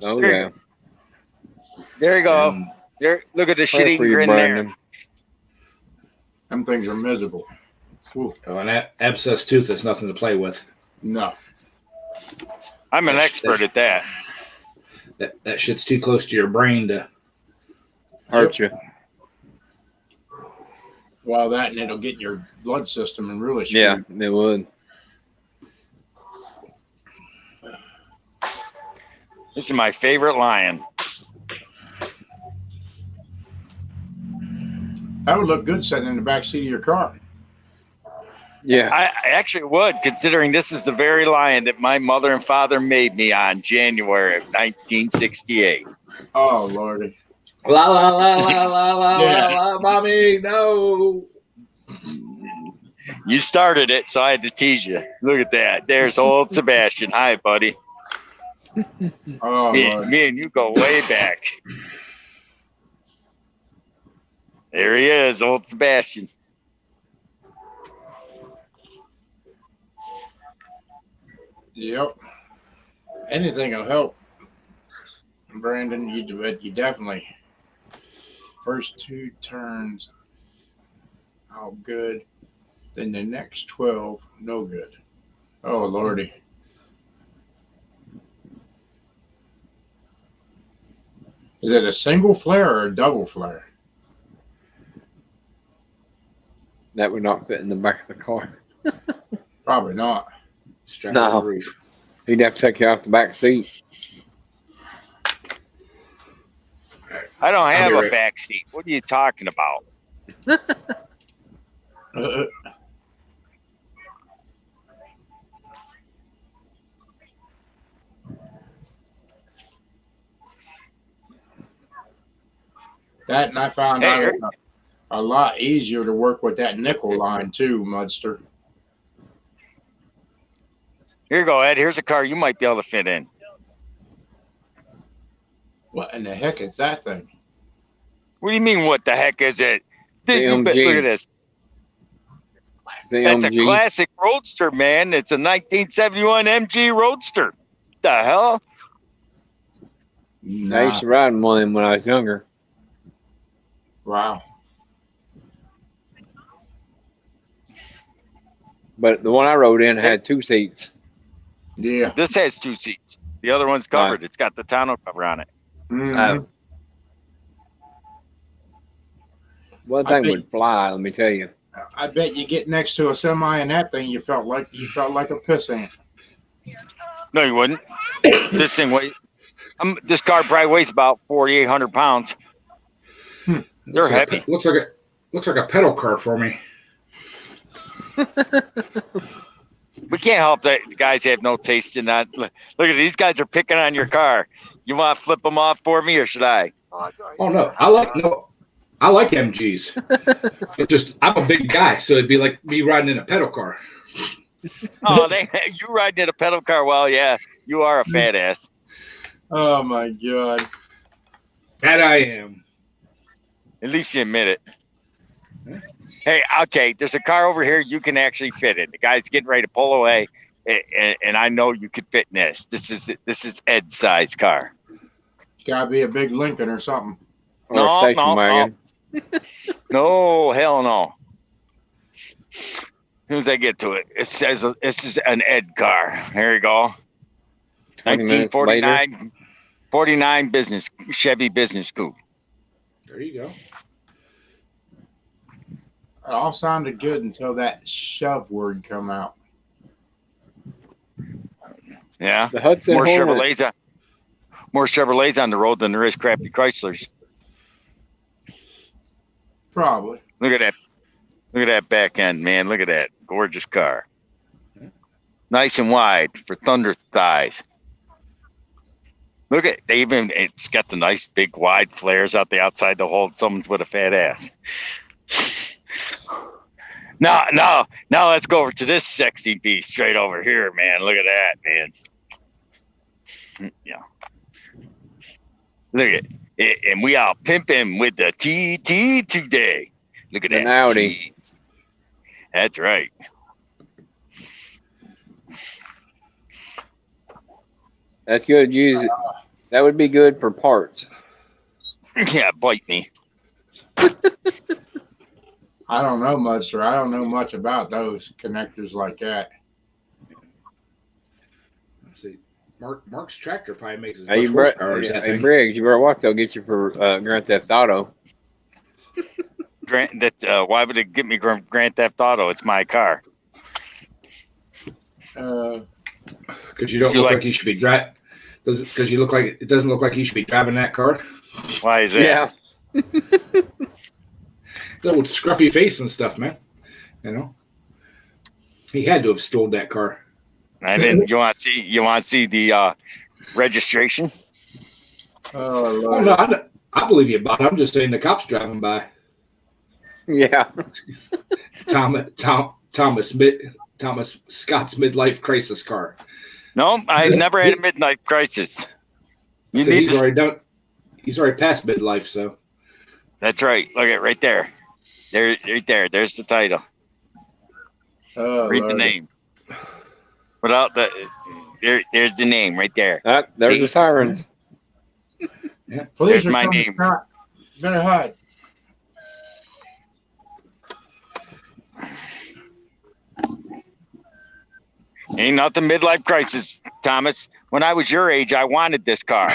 Oh yeah. There you go. And There. Look at the Pray shit for you, eater in there. Brandon. Them things are miserable. an abscess tooth is nothing to play with. No. I'm an expert at that. That shit's too close to your brain to. Hurt you. Well, that and it'll get in your blood system and really screw Yeah, you. it would. This is my favorite lion. That would look good sitting in the back seat of your car. Yeah. I actually would, considering this is the very lion that my mother and father made me on January of 1968. Oh, Lordy. La la la la la la Yeah. la, mommy, no. You started it, so I had to tease you. Look at that. There's old Sebastian. Hi, buddy. Oh, Lord. Me and you go way back. There he is, old Sebastian. Yep. Anything will help. Brandon, you definitely. First 2 turns, all good. Then the next 12, no good. Oh, Lordy. Is it a single flare or a double flare? That would not fit in the back of the car. Probably not. Strap No. on the roof. He'd have to take you off the back seat. I don't have be a right- back seat. What are you talking about? Uh, That, and I found Hey, out here- it's a lot easier to work with that nickel line too, Mudster. Here you go, Ed. Here's a car you might be able to fit in. What in the heck is that thing? What do you mean? What the heck is it? Look AMG. at this. The That's a MG. classic Roadster, man. It's a 1971 MG Roadster. The hell? I Nah. used to ride one of them when I was younger. Wow. But the one I rode in had 2 seats. Yeah. This has 2 seats. The other one's covered. It's got the tonneau cover on it. Mhm. One I thing bet- would fly, let me tell you. I bet you get next to a semi and that thing, you felt like a piss ant. No, you wouldn't. This thing weighs. This car probably weighs about 4,800 pounds. They're Looks like heavy. looks like a pedal car for me. We can't help that the guys have no taste in that. Look at these guys are picking on your car. You want to flip them off for me, or should I? Oh no, I like MGs. It's just I'm a big guy, so it'd be like me riding in a pedal car. Oh, you riding in a pedal car? Well, yeah, you are a fat ass. Oh my god. That I am. At least you admit it. Hey, okay, there's a car over here you can actually fit in. The guy's getting ready to pull away, and I know you could fit in this. This is Ed's size car. Gotta be a big Lincoln or something. Or No, a station no, no. wagon. No, hell no. As soon as I get to it, it says this is an Ed car. Here you go. 20 minutes later. 49 Chevy business coupe. There you go. It all sounded good until that shove word come out. Yeah. The Hudson More Hornet. Chevrolets on the road than there is crappy Chryslers. Probably. Look at that. Look at that back end, man. Look at that. Gorgeous car. Nice and wide for thunder thighs. Look at it's got the nice big wide flares out the outside to hold someone's with a fat ass. Now let's go over to this sexy beast right over here, man. Look at that, man. Yeah. Look at it. And we all pimping with the TT today. Look at An that. Audi. T. That's right. That's good. Use it. That would be good for parts. Yeah, bite me. I don't know, Mudster. I don't know much about those connectors like that. Let's see. Mark's tractor probably makes as Hey, much horsepower as that hey thing. Briggs, you better watch. They'll get you for Grand Theft Auto. Why would it give me Grand Theft Auto? It's my car. Because you don't Do you look like- like you should be driving. Because you look like it doesn't look like you should be driving that car. Why is that? Yeah. That old scruffy face and stuff, man. You know, he had to have stole that car. I didn't. You want to see the registration? Oh, Oh Lord. no, I believe you, but I'm just saying the cops driving by. Yeah. Thomas Scott's midlife crisis car. No, I never had a midnight crisis. You So need he's to, already done. He's already past midlife, so That's right. Look at right there. There, right there. There's the title. Oh, Read the Lord. name. Without there's the name right there. There's the sirens. Police There's are my coming. name. Scott. Better hide. Ain't nothing midlife crisis, Thomas. When I was your age, I wanted this car.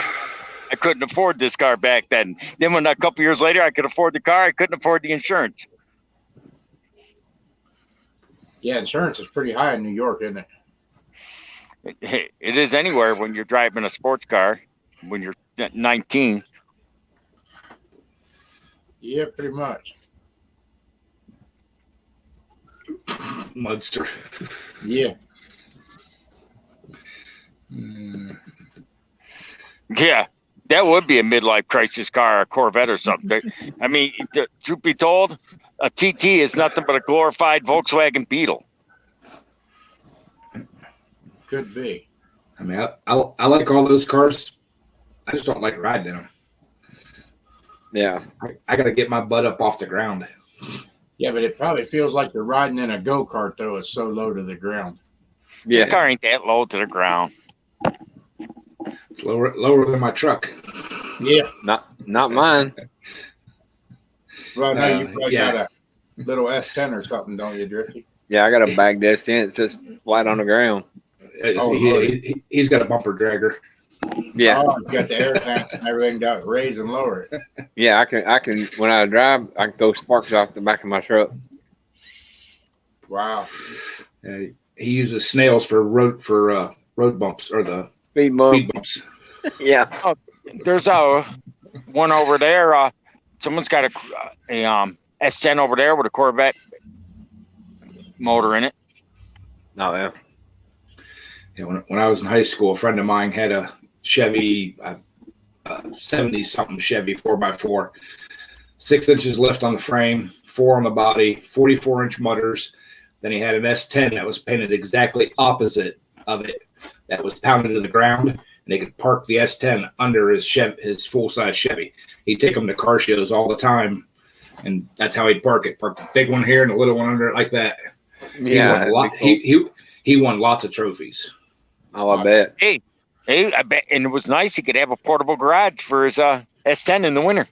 I couldn't afford this car back then. Then when a couple years later I could afford the car, I couldn't afford the insurance. Yeah, insurance is pretty high in New York, isn't it? It is anywhere when you're driving a sports car when you're 19. Yeah, pretty much. Mudster. Yeah. Yeah. That would be a midlife crisis car, a Corvette or something. I mean, truth be told, a TT is nothing but a glorified Volkswagen Beetle. Could be. I mean, I like all those cars. I just don't like riding them. Yeah. I got to get my butt up off the ground. Yeah, but it probably feels like you're riding in a go-kart, though. It's so low to the ground. This Yeah. car ain't that low to the ground. It's lower than my truck. Yeah. Not mine. Well, no, you probably yeah. got a little S10 or something, don't you, Drifty? Yeah, I got a bag that's in. It's just flat on the ground. Oh, Lord. He's got a bumper dragger. Yeah. Oh, you got the air tank and everything to raise and lower it. Yeah, I can when I drive, I can throw sparks off the back of my truck. Wow. He uses snails for road bumps or the Speed bump. speed bumps. Yeah. There's a one over there. Someone's got a S10 over there with a Corvette motor in it. Oh yeah. Yeah, when I was in high school, a friend of mine had a Chevy, 70-something Chevy 4x4, 6 inches lift on the frame, 4 on the body, 44-inch mutters. Then he had an S10 that was painted exactly opposite of it, that was pounded to the ground, and they could park the S10 under his full-size Chevy. He'd take them to car shows all the time, and that's how he'd park it. Park the big one here and the little one under it like that. Yeah. He won lots of trophies. Oh, I bet. Hey, I bet, and it was nice. He could have a portable garage for his S10 in the winter.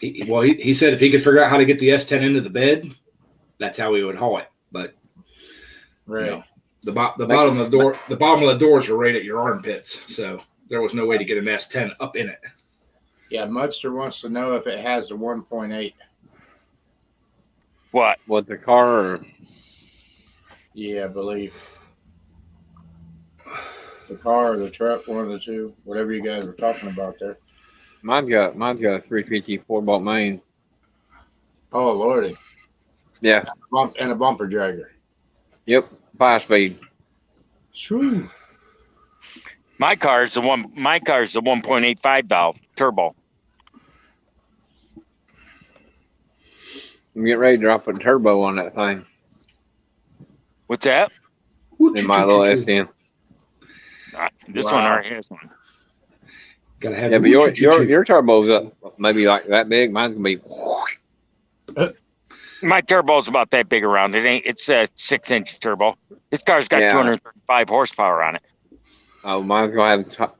He said if he could figure out how to get the S10 into the bed, that's how he would haul it. But Right. you know, the bottom of the doors are right at your armpits, so there was no way to get an S10 up in it. Yeah, Mudster wants to know if it has the 1.8. What? What the car? Or, Yeah, I believe. The car or the truck, one of the two, whatever you guys were talking about there. mine's got a 350 4-bolt main. Oh, Lordy. Yeah. And a bumper dragger. Yep. 5-speed. Shoo. My car is the 1.85 valve turbo. I'm getting ready to drop a turbo on that thing What's that? in my little S10. This Wow. one already has one. Gotta have Yeah, the but your turbo's up maybe like that big. Mine's gonna be. My turbo's about that big around. It's a 6-inch turbo. This car's got Yeah. 235 horsepower on it. Oh, mine's gonna have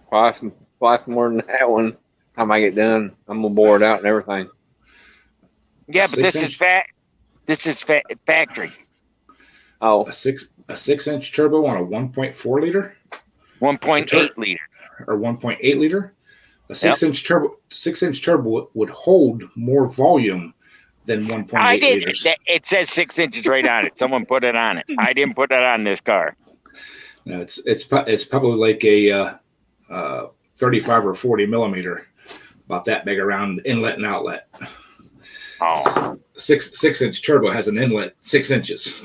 twice more than that one. Time I get done, I'm gonna bore it out and everything. Yeah, but this 6-inch? is fat. This is factory. Oh, a 6-inch turbo on a 1.4 liter 1.8 liter. or 1.8 liter. A 6-inch turbo would hold more volume than 1.8 I did. liters. It says 6 inches right on it. Someone put it on it. I didn't put that on this car. No, it's probably like a 35 or 40 millimeter, about that big around inlet and outlet. Oh, 6-inch turbo has an inlet 6 inches.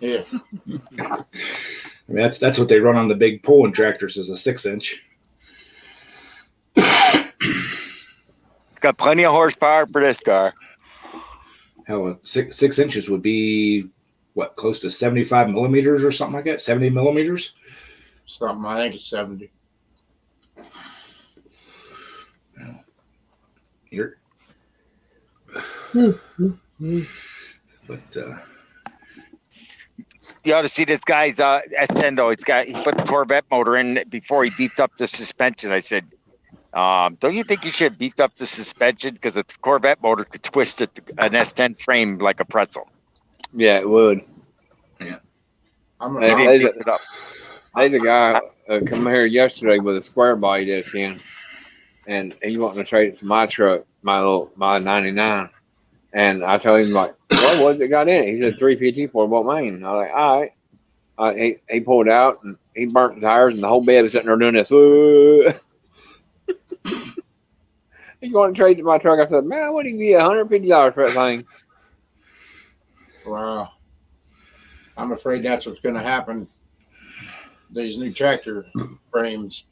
Yeah. I mean, that's what they run on the big pulling tractors is a 6-inch. got plenty of horsepower for this car. Hell, 6 inches would be what, close to 75 millimeters or something like that? 70 millimeters? Something, I think it's 70. You're, but You ought to see this guy's S10 though. He put the Corvette motor in before he beefed up the suspension. I said, don't you think you should beef up the suspension? Because the Corvette motor could twist an S10 frame like a pretzel. yeah, it would. I'm Hey, He gonna, didn't beef it up. There's a guy come here yesterday with a square body S10, and he wanted to trade it to my truck, my 99. And I told him like, what it got in it? He said 350 4-bolt main. I was like, all right. He pulled out and he burnt the tires, and the whole bed was sitting there doing this. He wanted to trade it to my truck. I said, man, I wouldn't give you $150 for that thing. wow. I'm afraid that's what's going to happen. These new tractor frames,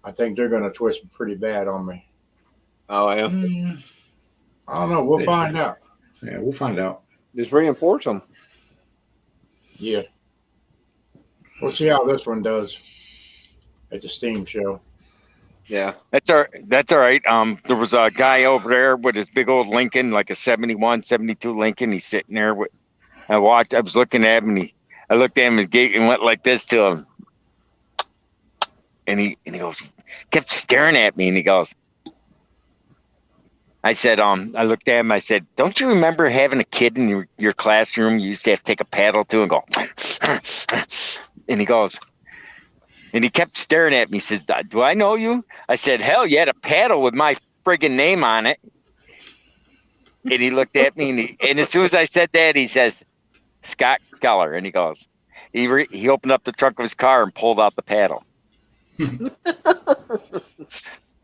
I think they're going to twist pretty bad on me. Oh yeah. I don't know. We'll find out. Yeah, we'll find out. Just reinforce them. Yeah. We'll see how this one does at the steam show. Yeah. That's all right. There was a guy over there with his big old Lincoln, like a 71, 72 Lincoln. He's sitting there with. I was looking at him, and I looked at him his gate and went like this to him, and he goes, kept staring at me, and he goes. I said, I looked at him. I said, "Don't you remember having a kid in your classroom? You used to have to take a paddle to and go." And he goes, and he kept staring at me. He says, "Do I know you?" I said, "Hell, you had a paddle with my friggin' name on it." And he looked at me, and as soon as I said that, he says, "Scott Keller," and he goes, he opened up the trunk of his car and pulled out the paddle.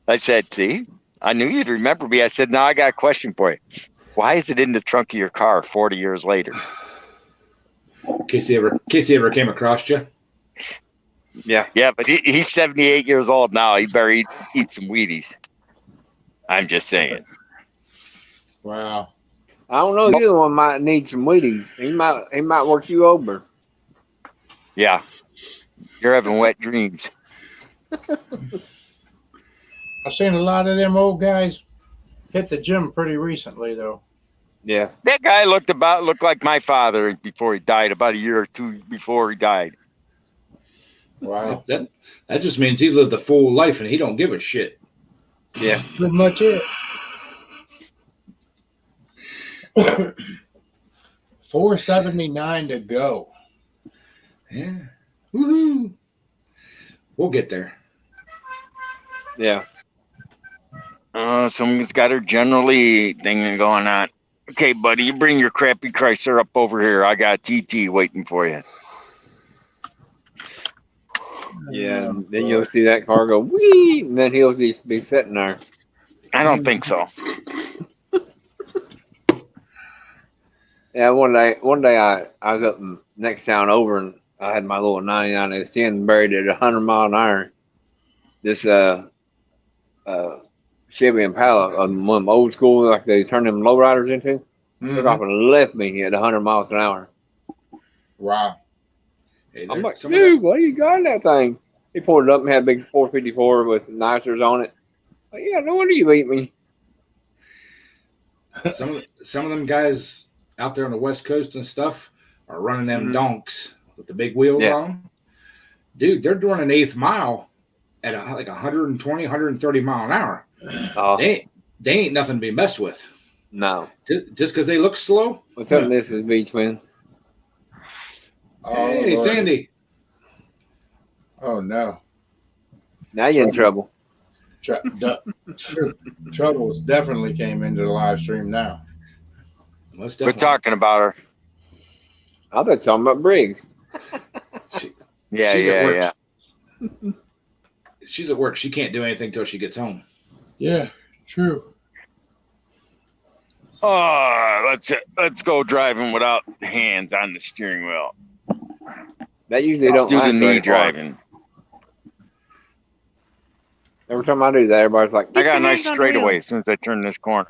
I said, "See, I knew you'd remember me." I said, "Now I got a question for you. Why is it in the trunk of your car 40 years later?" In case he ever came across you. Yeah. Yeah, but he's 78 years old now. He better eat some Wheaties. I'm just saying. Wow. I don't know. The other one might need some Wheaties. He might work you over. Yeah. You're having wet dreams. I've seen a lot of them old guys hit the gym pretty recently, though. Yeah. That guy looked like my father before he died, about a year or two before he died. Wow. That just means he lived a full life and he don't give a shit. Yeah. Pretty much it. 479 to go. Yeah. Woohoo. We'll get there. Yeah. Someone's got her General Lee thing going on. Okay, buddy, you bring your crappy Chrysler up over here. I got TT waiting for you. Yeah. And then you'll see that car go wee, and then he'll just be sitting there. I don't think so. Yeah. One day I was up in next town over, and I had my little 99 S10 buried at 100 mile an hour. This Chevy Impala, one of them old school, like they turn them lowriders into, took off and left me at 100 miles an hour. Wow. Hey, I'm like, dude, what do you got in that thing? He pulled it up and had a big 454 with nicers on it. Like, yeah, no wonder you beat me. some of them guys out there on the West Coast and stuff are running them donks with the big wheels on them. Dude, they're doing an eighth mile at like 120, 130 mile an hour. They ain't nothing to be messed with. No. Just because they look slow? What's up, this is V-Twin. Oh, hey, Lord. Sandy. Oh, no. Now you're in trouble. Troubles definitely came into the live stream now. We're talking about her. I thought you were talking about Briggs. Yeah. She's at work. She can't do anything till she gets home. Yeah, true. Oh, let's go driving without hands on the steering wheel. That usually Let's don't do the last knee very far. driving. Every time I do that, everybody's like, I got a nice straightaway as soon as I turn this corner.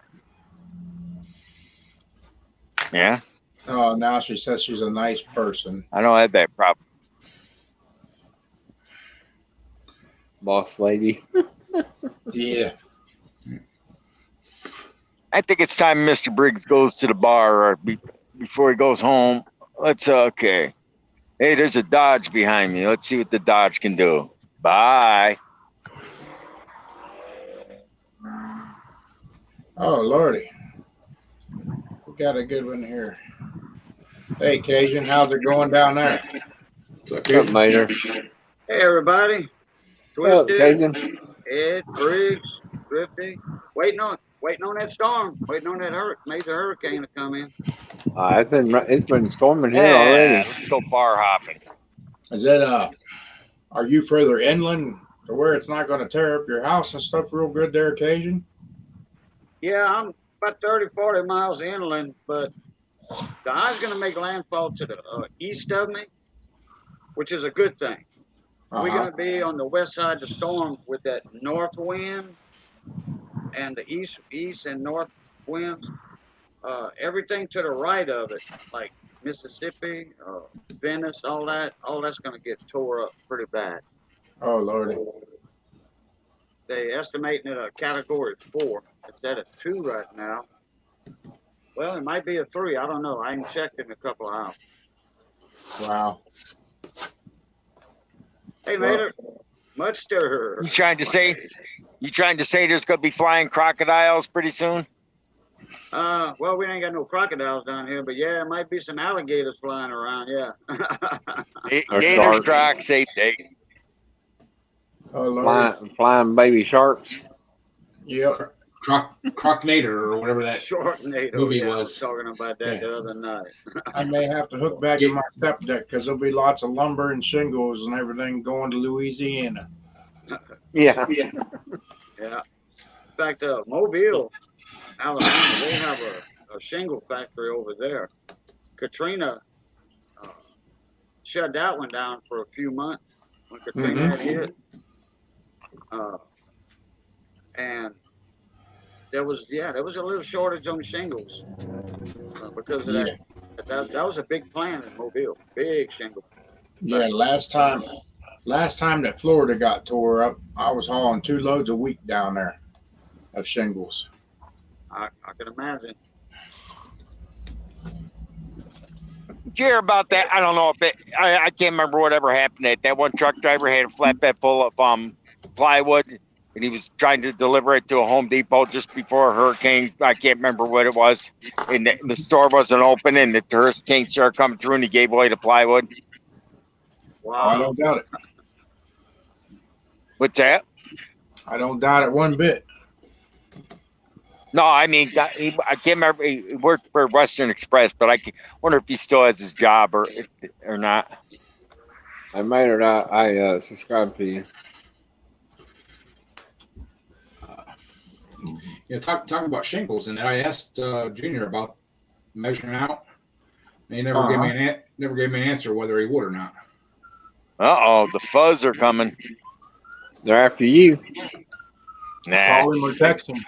Yeah, Oh, now she says she's a nice person. I don't have that problem. boss lady. Yeah. I think it's time Mr. Briggs goes to the bar or before he goes home. Okay. Hey, there's a Dodge behind me. Let's see what the Dodge can do. Bye. Oh, Lordy. We got a good one here. Hey, Cajun, how's it going down there? What's up, Mater? Hey everybody, What's up, Twisted, Cajun? Ed, Briggs, Drifty, waiting on that storm, waiting on that major hurricane to come in. It's been storming here Yeah, already. let's go bar hopping. Is that are you further inland to where it's not going to tear up your house and stuff real good there, Cajun? Yeah, I'm about 30, 40 miles inland, but the eye's going to make landfall to the east of me, which is a good thing. We're Uh-huh. gonna be on the west side of the storm with that north wind and the east and north winds. Everything to the right of it, like Mississippi, Venice, all that's gonna get tore up pretty bad. Oh, Lordy. They estimating it a category 4. It's at a 2 right now. Well, it might be a 3. I don't know. I ain't checked in a couple of hours. Wow. Hey, later. Much stir. You trying to say there's gonna be flying crocodiles pretty soon? Well, we ain't got no crocodiles down here, but yeah, it might be some alligators flying around. Yeah. Or Gator sharks. strike, safe day. Oh, Lordy. Flying baby sharks. Yep. Crocnator or whatever that. Sharknado. Movie yeah, I was. talking about that Yeah. the other night. I may have to hook back to my step deck because there'll be lots of lumber and shingles and everything going to Louisiana. Yeah. Yeah. In fact, Mobile, Alabama, they have a shingle factory over there. Katrina shut that one down for a few months when Katrina had hit. And there was a little shortage on shingles because of that. That was a big plant in Mobile, big shingle. Yeah, last time that Florida got tore up, I was hauling 2 loads a week down there of shingles. I can imagine. Did you hear about that? I don't know if I can't remember whatever happened. That one truck driver had a flatbed full of plywood, and he was trying to deliver it to a Home Depot just before a hurricane. I can't remember what it was. And the store wasn't open, and the hurricane started coming through, and he gave away the plywood. Oh, I Wow. don't doubt it. What's that? I don't doubt it one bit. No, I mean, I can't remember. He worked for Western Express, but I wonder if he still has his job or not. I might or not. I subscribe to you. Talk about shingles, and I asked Junior about measuring out. And he never gave me an answer whether he would or not. Uh-oh, the fuzz are coming. They're after you. Nah, Call him or text him.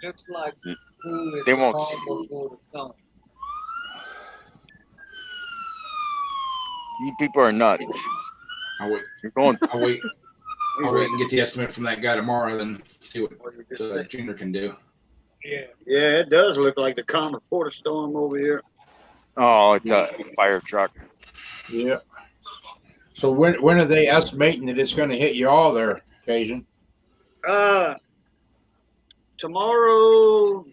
Looks like who is They won't responsible for the storm. you people are nuts. I'll wait. You're going. I'll wait and get the estimate from that guy tomorrow, then see what Junior can do. Yeah. Yeah, it does look like the common Florida storm over here. Oh, it's a fire truck. Yeah. So when are they estimating that it's going to hit you all there, Cajun? Tomorrow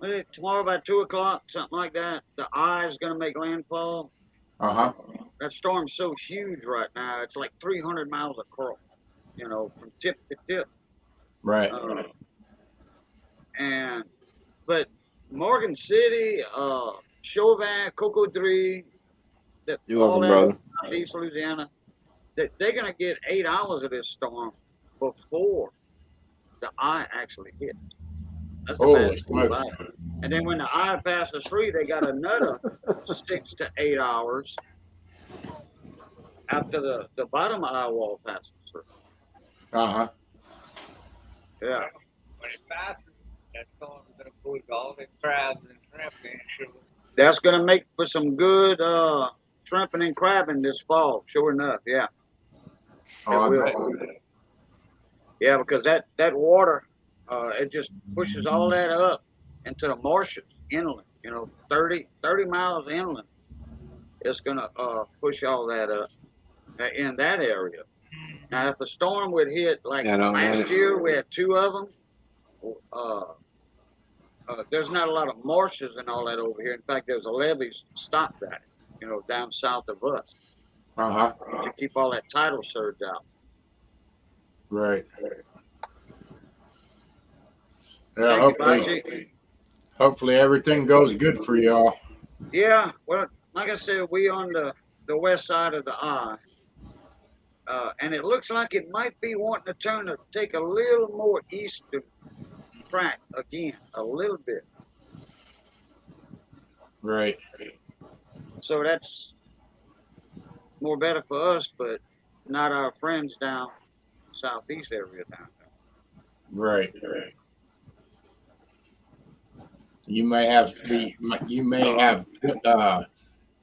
about 2:00, something like that. The eye is gonna make landfall. Uh-huh. That storm's so huge right now. It's like 300 miles across, from tip to tip. Right. But Morgan City, Chauvin, Cocodrie, You're welcome, brother. East Louisiana, they're gonna get 8 hours of this storm before the eye actually hits. That's the Holy bad thing about it. And then when the eye passes through, they got another 6 to 8 hours after the bottom eye wall passes through. Uh-huh. Yeah. When it passes, that storm's gonna put all the crabs and shrimp in sugar. That's gonna make for some good shrimping and crabbing this fall, sure enough, yeah. Oh, It I will. bet. Yeah, because that water, it just pushes all that up into the marshes inland. 30 miles inland. It's gonna push all that up in that area. Now, if a storm would hit like last year, we had 2 of them. There's not a lot of marshes and all that over here. In fact, there's a levee stop that, down south of us Uh-huh. to keep all that tidal surge out. Right. Yeah, Thank you, Bachi. hopefully everything goes good for y'all. Yeah, well, like I said, we on the west side of the eye. And it looks like it might be wanting to take a little more eastern track again, a little bit. Right. So more better for us, but not our friends down southeast area down there. Right. You may have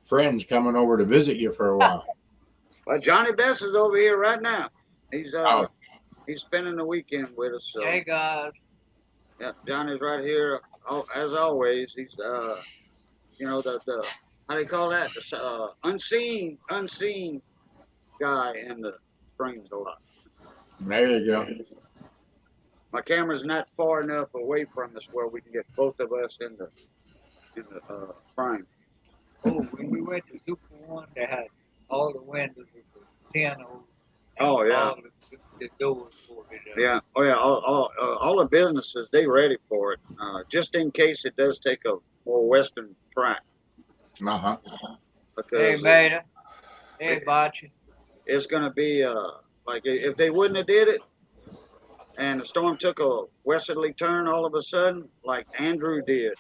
friends coming over to visit you for a while. Well, Johnny Best is over here right now. He's Oh. he's spending the weekend with us. So Hey guys. yeah, Johnny's right here. As always, he's you know the how do you call that? The unseen guy in the Springs a lot. There you go. My camera's not far enough away from us where we can get both of us in the frame. Oh, when we went to Super One, they had all the windows with the pianos. Oh, yeah. All the doors for it. Yeah. Oh yeah. All the businesses they ready for it. Just in case it does take a more western track. Uh-huh. Because Hey, Maida. Hey, Bocce. it's gonna be like if they wouldn't have did it, and the storm took a westerly turn all of a sudden, like Andrew did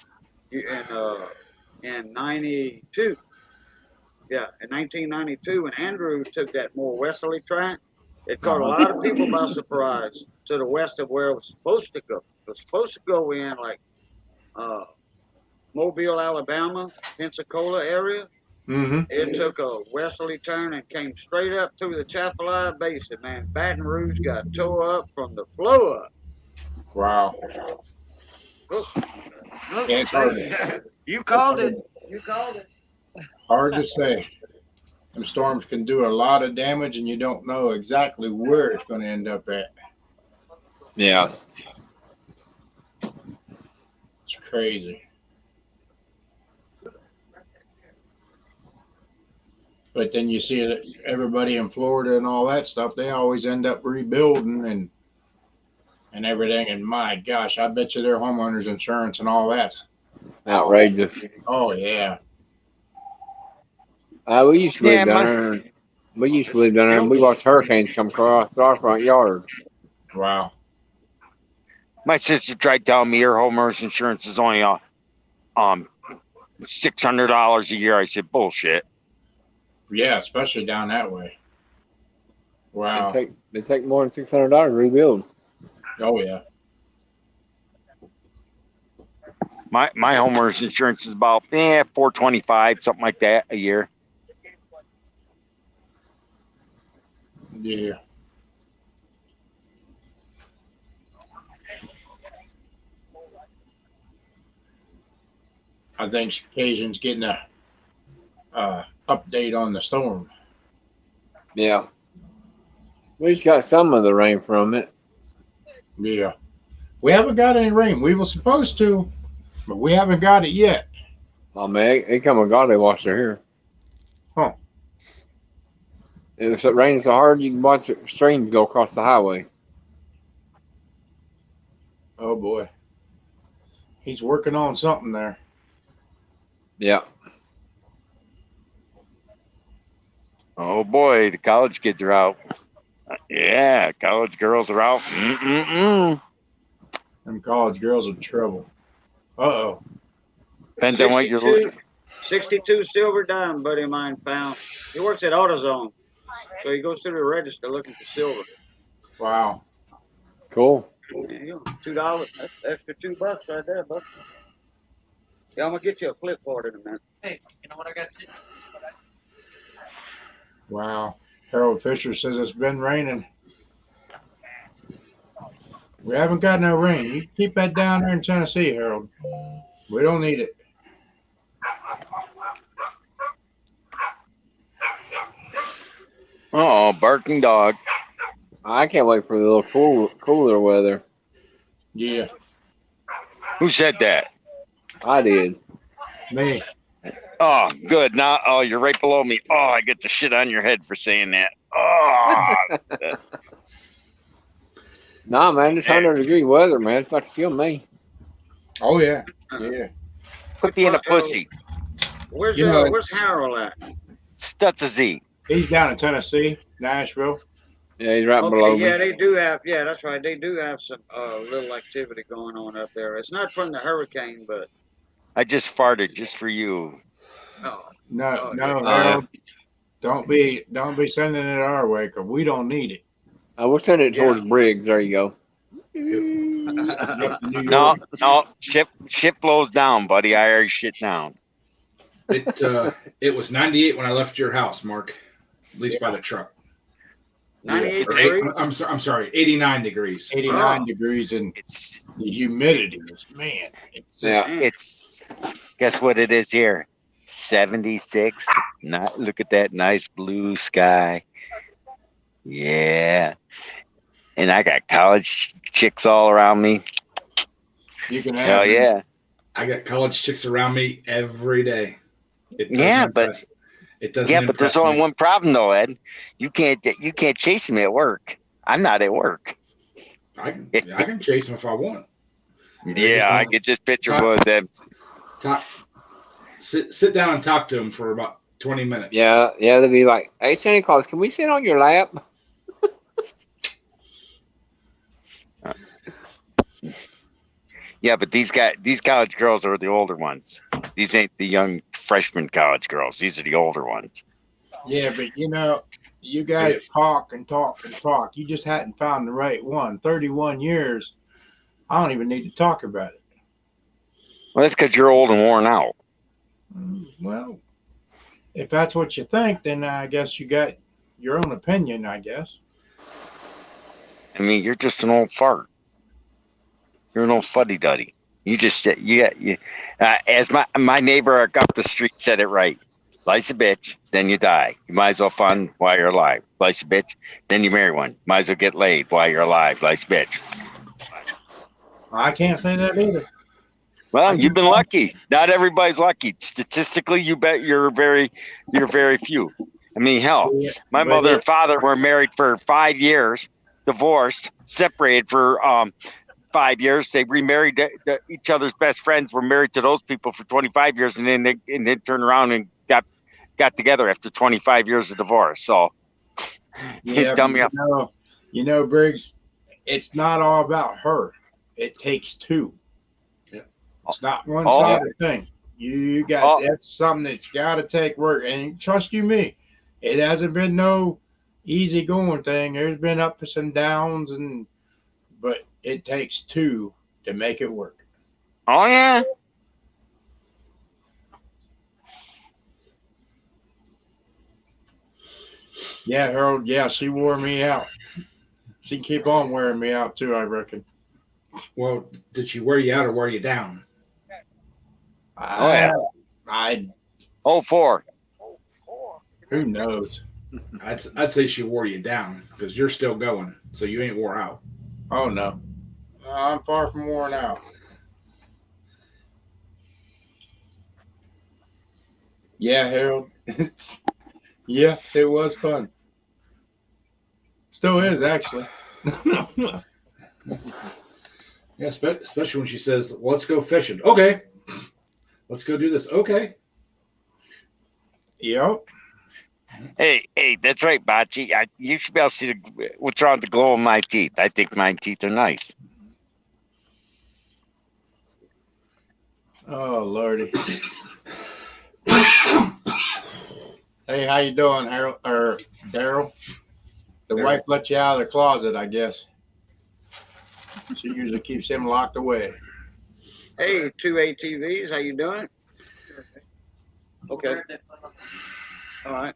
in '92. Yeah, in 1992, when Andrew took that more westerly track, it caught a lot of people by surprise to the west of where it was supposed to go. It was supposed to go in like Mobile, Alabama, Pensacola area. Mm-hmm. It took a westerly turn and came straight up through the Chapelized Basin, man. Baton Rouge got tore up from the flow up. Wow. Oh. Yeah, it's hard to- You called it. You called it. Hard to say. Them storms can do a lot of damage, and you don't know exactly where it's going to end up at. Yeah. It's crazy. But then you see that everybody in Florida and all that stuff, they always end up rebuilding and everything. And my gosh, I bet you their homeowners insurance and all that. Outrageous. Oh yeah. We used to live Yeah, down there. We used to live down there, and we watched hurricanes come across our front yard. Wow. My sister tried telling me her homeowner's insurance is only $600 a year. I said bullshit. Yeah, especially down that way. Wow. They take more than $600 to rebuild. Oh yeah. My homeowner's insurance is about $425, something like that a year. Yeah. I think Cajun's getting a update on the storm. Yeah. We just got some of the rain from it. Yeah. We haven't got any rain. We were supposed to, but we haven't got it yet. Oh man, it come and God, they watched their hair. Huh. If it rains so hard, you can watch streams go across the highway. Oh boy. He's working on something there. Yeah. Oh boy, the college kids are out. Yeah, college girls are out. Them college girls in trouble. Uh-oh. Depends on what you're looking. 62 silver dime, buddy of mine found. He works at AutoZone, so he goes through the register looking for silver. Wow. Cool. There you go. $2. That's extra $2 right there, bud. Yeah, I'm gonna get you a flip for it in a minute. Hey, you know what I got sitting? Wow. Harold Fisher says it's been raining. We haven't got no rain. You keep that down there in Tennessee, Harold. We don't need it. Oh, barking dog. I can't wait for the little cooler weather. Yeah. Who said that? I did. Me. Oh, good. Now, oh, you're right below me. Oh, I get the shit on your head for saying that. Oh, Nah, man, it's 100-degree weather, man. It's about to kill me. Oh yeah. Yeah. quit being a pussy. Where's You know- where's Harold at? Stutz a Z. He's down in Tennessee, Nashville. Yeah, he's right below Okay, yeah, me. they do have. Yeah, that's right. They do have some little activity going on up there. It's not from the hurricane, but I just farted just for you. oh, No, Oh, no, yeah. Harold. Don't be sending it our way because we don't need it. We'll send it towards Briggs. There you go. Up in New No, York. no, ship blows down, buddy. I already shit down. It was 98 when I left your house, Mark. At least by the truck. 98 Or degrees. I'm sorry, 89 degrees. 89 degrees and It's the humidity is, man. It's just, Yeah. it's guess what it is here? 76. Not look at that nice blue sky. Yeah. And I got college chicks all around me. you can Hell have yeah. I got college chicks around me every day. It doesn't Yeah, but- impress- it doesn't. Yeah, but there's impress only me. one problem though, Ed. You can't chase me at work. I'm not at work. I can chase them if I want. Yeah, I could just picture Talk- both of them. Talk, sit down and talk to them for about 20 minutes. Yeah, they'll be like, "Hey, Santa Claus, can we sit on your lap?" Yeah, but these college girls are the older ones. These ain't the young freshman college girls. These are the older ones. Yeah, but you guys talk and talk and talk. You just hadn't found the right one. 31 years. I don't even need to talk about it. Well, that's because you're old and worn out. Well, if that's what you think, then I guess you got your own opinion, I guess. I mean, you're just an old fart. You're an old fuddy duddy. As my neighbor up the street said it right. Life's a bitch, then you die. You might as well fun while you're alive. Life's a bitch, then you marry one. Might as well get laid while you're alive. Life's a bitch. I can't say that either. Well, you've been lucky. Not everybody's lucky. Statistically, you bet you're very few. I mean, hell, my But mother and father were married for 5 years, divorced, separated for 5 years. They remarried each other's best friends. Were married to those people for 25 years, and then turned around and got together after 25 years of divorce. So, Yeah, tell me, Briggs, it's not all about her. It takes two. Yeah. It's not one Oh. sided thing. You got that's something that's got to take work. And trust you me, it hasn't been no easy going thing. There's been ups and downs, but it takes two to make it work. oh yeah, Yeah, Harold. Yeah, she wore me out. She can keep on wearing me out too, I reckon. Well, did she wear you out or wear you down? Oh, yeah. I 04. who knows? I'd say she wore you down because you're still going, so you ain't wore out. Oh no, I'm far from worn out. Yeah, Harold. Yeah, it was fun. Still is actually. Yeah, especially when she says, well, "Let's go fishing." Okay. Let's go do this. Okay. Yep. Hey, that's right, Bocce. You should be able to see what's wrong with the glow of my teeth. I think my teeth are nice. Oh Lordy. Hey, how you doing, Harold or Daryl? The Daryl. wife let you out of the closet, I guess. She usually keeps him locked away. Hey, two ATVs, how you doing? Okay. All right.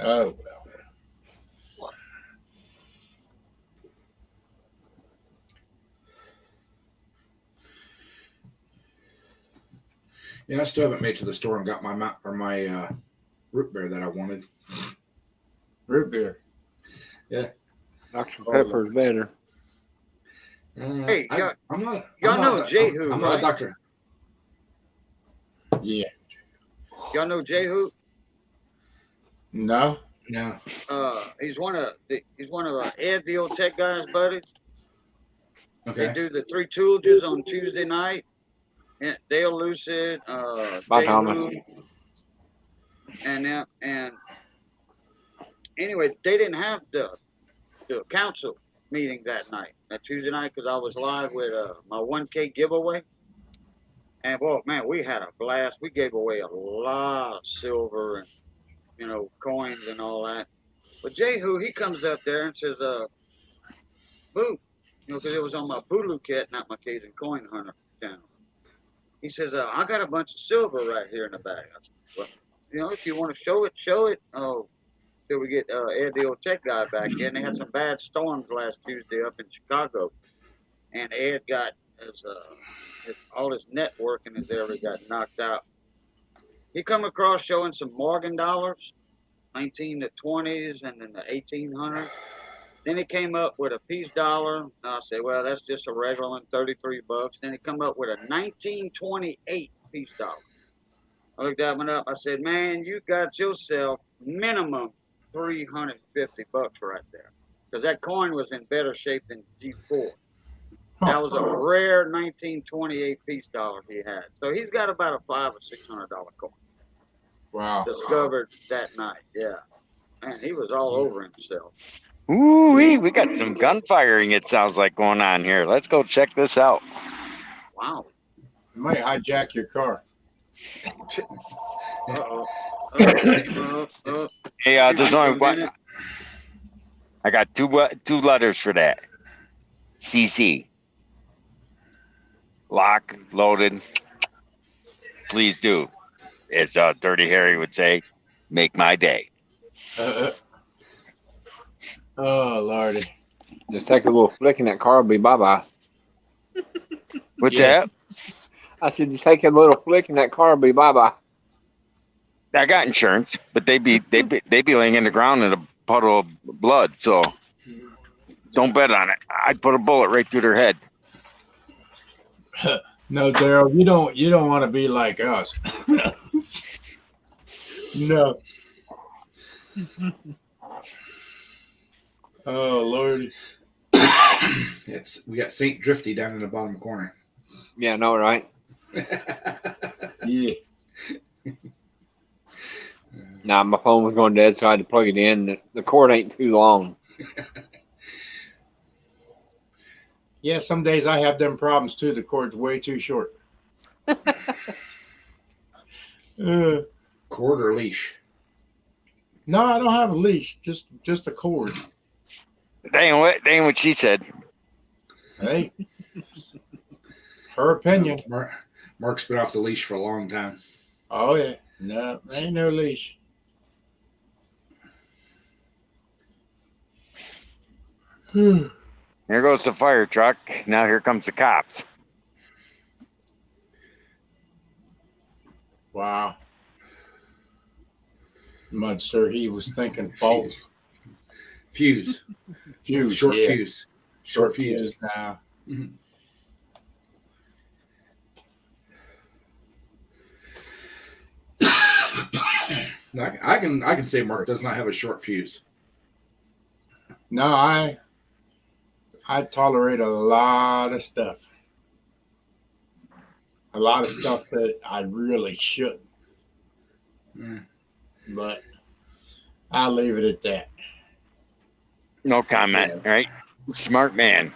Oh well. Yeah, I still haven't made it to the store and got my root beer that I wanted. Root beer. Dr. Pepper's better. Hey, I'm not. y'all I'm know not, Jehu, I'm not right? a doctor. Yeah. Y'all know Jehu? No. No. He's one of Ed the old tech guy's buddies. They Okay. do the Three Toolges on Tuesday night. And Dale Lucid, Bye, Jehu, Thomas. and anyway, they didn't have the council meeting that night, that Tuesday night, because I was live with my 1K giveaway. And well, man, we had a blast. We gave away a lot of silver and you know, coins and all that. But Jehu, he comes up there and says, Boo, you know, because it was on my Bulu Cat, not my Cajun Coin Hunter channel. He says, I got a bunch of silver right here in the bag. I said, well, you know, if you want to show it, show it. Oh, till we get Ed, the old tech guy, back in. They had some bad storms last Tuesday up in Chicago, and Ed got all his network in his area got knocked out. He come across showing some Morgan dollars, 1920s and then the 1800s. Then he came up with a peace dollar. I said, well, that's just a regular one, $33. Then he come up with a 1928 peace dollar. I looked that one up. I said, man, you got yourself minimum $350 right there, because that coin was in better shape than G4. That was a rare 1928 peace dollar he had. So he's got about a $500 or $600 coin. Wow. Discovered that night. Yeah, man, he was all over himself. Ooh, we got some gunfiring, it sounds like, going on here. Let's go check this out. Wow. You might hijack your car. Uh-oh. Hey, there's only one. I got two letters for that. CC. Lock, loaded. Please do. As Dirty Harry would say, make my day. Oh, Lordy. Just take a little flick and that car will be bye-bye. What's Yeah. that? I said, just take a little flick and that car will be bye-bye. I got insurance, but they be laying in the ground in a puddle of blood. So don't bet on it. I'd put a bullet right through their head. No, Daryl, you don't want to be like us. No. Oh, Lordy. We got Saint Drifty down in the bottom corner. Yeah, I know, right? Yeah. Nah, my phone was going dead, so I had to plug it in. The cord ain't too long. Yeah, some days I have them problems too. The cord's way too short. Cord or leash? No, I don't have a leash. Just a cord. That ain't what she said. Hey, her opinion. Mark's been off the leash for a long time. Oh yeah, no, ain't no leash. Here goes the fire truck. Now here comes the cops. Wow. Mudster, he was thinking false. Fuse. Fuse. Short yeah. fuse. Short fuse. Now. Mhm. I can say Mark does not have a short fuse. No, I tolerate a lot of stuff. A lot of stuff that I really shouldn't. Mm. But I'll leave it at that. No comment, right? Smart man.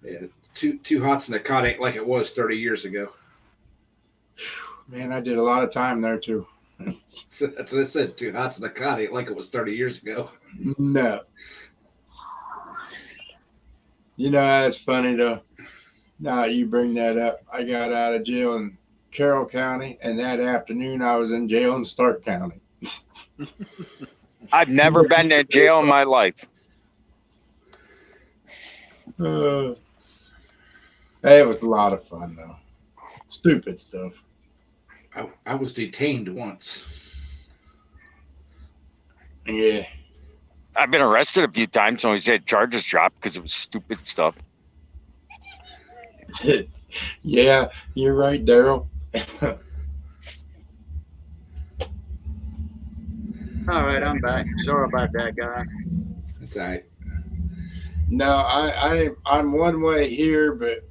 Yeah, too hot's in the cot ain't like it was 30 years ago. Man, I did a lot of time there too. That's what I said. Too hot's in the cot ain't like it was 30 years ago. No. You know, that's funny though. Now you bring that up. I got out of jail in Carroll County, and that afternoon I was in jail in Stark County. I've never been to jail in my life. It was a lot of fun though. Stupid stuff. I was detained once. Yeah. I've been arrested a few times, so he said charges dropped because it was stupid stuff. Yeah, you're right, Daryl. All right, I'm back. Sorry about that, guy. That's all right. No, I'm one way here, but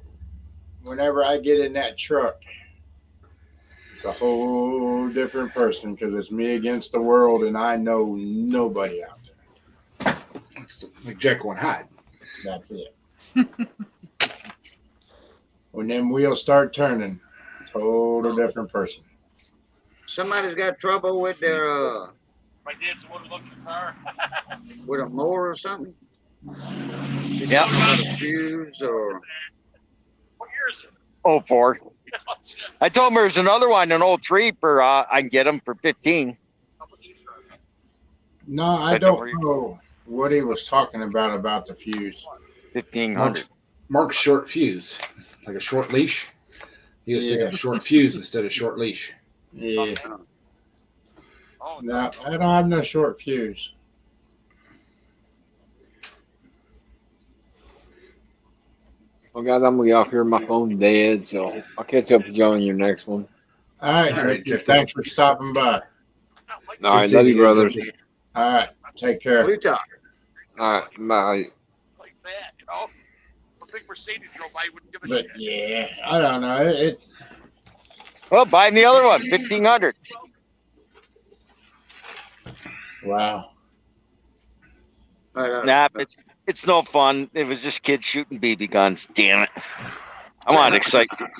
whenever I get in that truck, it's a whole different person because it's me against the world, and I know nobody out there. It's like Jekyll and Hyde. That's it. When them wheels start turning, Total different person. Somebody's got trouble with their My dad's the one who loves your car. with a mower or something. Yeah. A fuse or What year is it? Oh, 4. I told him there's another one, an old tree for I can get them for 15. How much you charge? No, I That's don't over. know what he was talking about the fuse. 1,500. Mark's short fuse, like a short leash. He was thinking Yeah. of short fuse instead of short leash. Yeah. Oh, No, I don't have no short fuse. Well, guys, I'm gonna get off here. My phone's dead, so I'll catch up with you on your next one. All right, All right, Richard, Jeff. thanks for stopping by. not like All right, seeing love you, you, brothers. Jeff. All right, take what care. are you talking? All right, bye. like that, you know? A big Mercedes drove by, wouldn't give a But shit. yeah, I don't know. It's Well, buy him the other one, 1,500. wow. All right, Nah, it's no fun. It was just kids shooting BB guns. Damn it. I wanted excitement.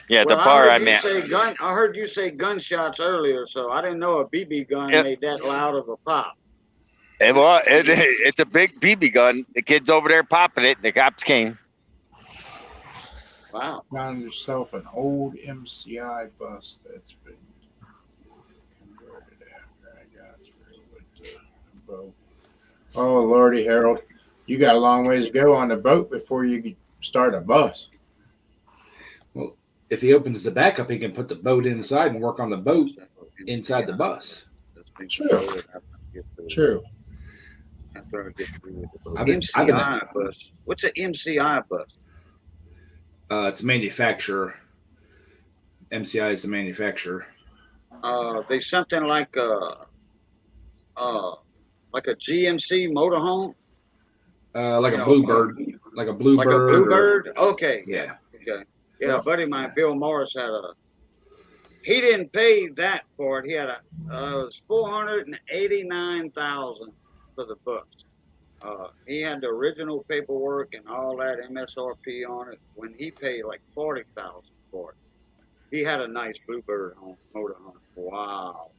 Yeah, the Well, bar I I heard you meant. say I heard you say gunshots earlier, so I didn't know a BB gun Yep. made that loud of a pop. It's a big BB gun. The kid's over there popping it. The cops came. Wow. Found yourself an old MCI bus that's been converted after I got through with the boat. Oh, Lordy, Harold, you got a long ways to go on the boat before you can start a bus. If he opens the back up, he can put the boat inside and work on the boat inside the bus. True. True. After I get through with the boat. I've been- MCI bus. What's an MCI bus? It's a manufacturer. MCI is the manufacturer. They something like a GMC motorhome, Like You a know, bluebird. Like a bluebird. like a or- Bluebird. Okay, Yeah. okay. Yeah, a buddy of mine, Bill Morris, he didn't pay that for it. He had it was $489,000 for the bus. He had the original paperwork and all that MSRP on it. When he paid like $40,000 for it, he had a nice Bluebird motorhome. Wow,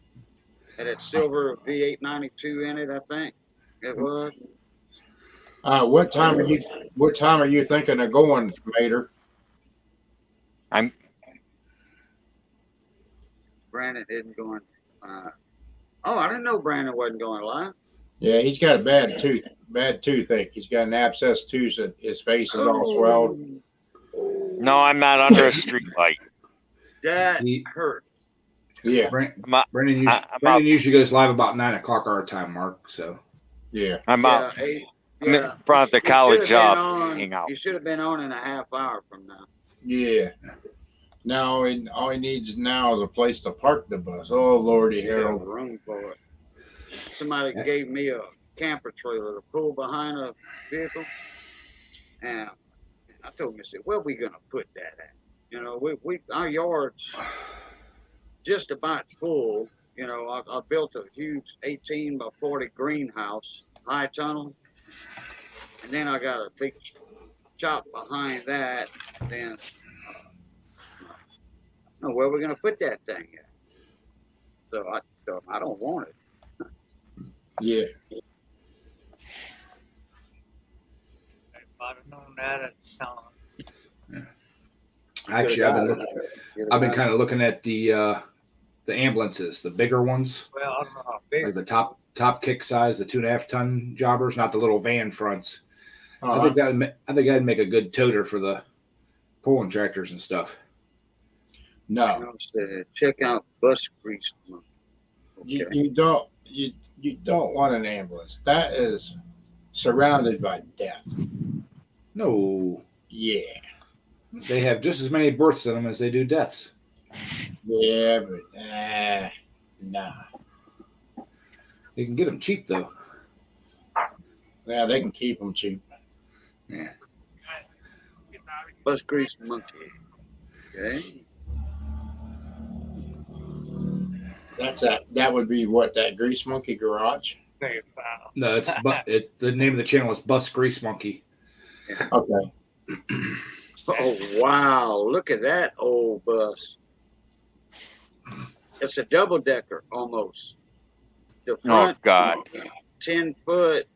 had that silver V8 92 in it, I think it was. What time are you thinking of going, Mater? Brandon isn't going. Oh, I didn't know Brandon wasn't going live. Yeah, he's got a bad toothache. He's got an abscess tooth. His face is all swelled. No, I'm not under a street light. That He- hurt. Yeah, Brandon, I'm out. Brandon out. usually goes live about 9:00 our time, Mark. So yeah. I'm out. Hey, I'm in front of the you college should have been job. on- Hang out. You should have been on in a half hour from now. Yeah. Now, all he needs now is a place to park the bus. Oh, Lordy, You have Harold. room for it. Somebody gave me a camper trailer to pull behind a vehicle, and I told him, I said, "Where we gonna put that at? You know, we our yard's just about full. You know, I built a huge 18 by 40 greenhouse, high tunnel, and then I got a big shop behind that. Then, I don't know where we're gonna put that thing at. So I don't want it. Yeah. If I'd have known that at the time. actually, I've been kind of looking at the ambulances, the bigger ones, Well, I don't know how big. like the top kick size, the 2.5 ton jobbers, not the little van fronts. I Uh, think that'd make a good toter for the pulling tractors and stuff. no, Check out bus grease. Okay. you don't want an ambulance. That is surrounded by death. No, Yeah. they have just as many births in them as they do deaths. Yeah, but nah. You can get them cheap though. Yeah, they can keep them cheap. Bus grease monkey. Okay. That would be what, that Grease Monkey Garage? They found. No, the name of the channel is Bus Grease Monkey. Okay. Oh wow! Look at that old bus. It's a double decker almost. The Oh front God. 10 foot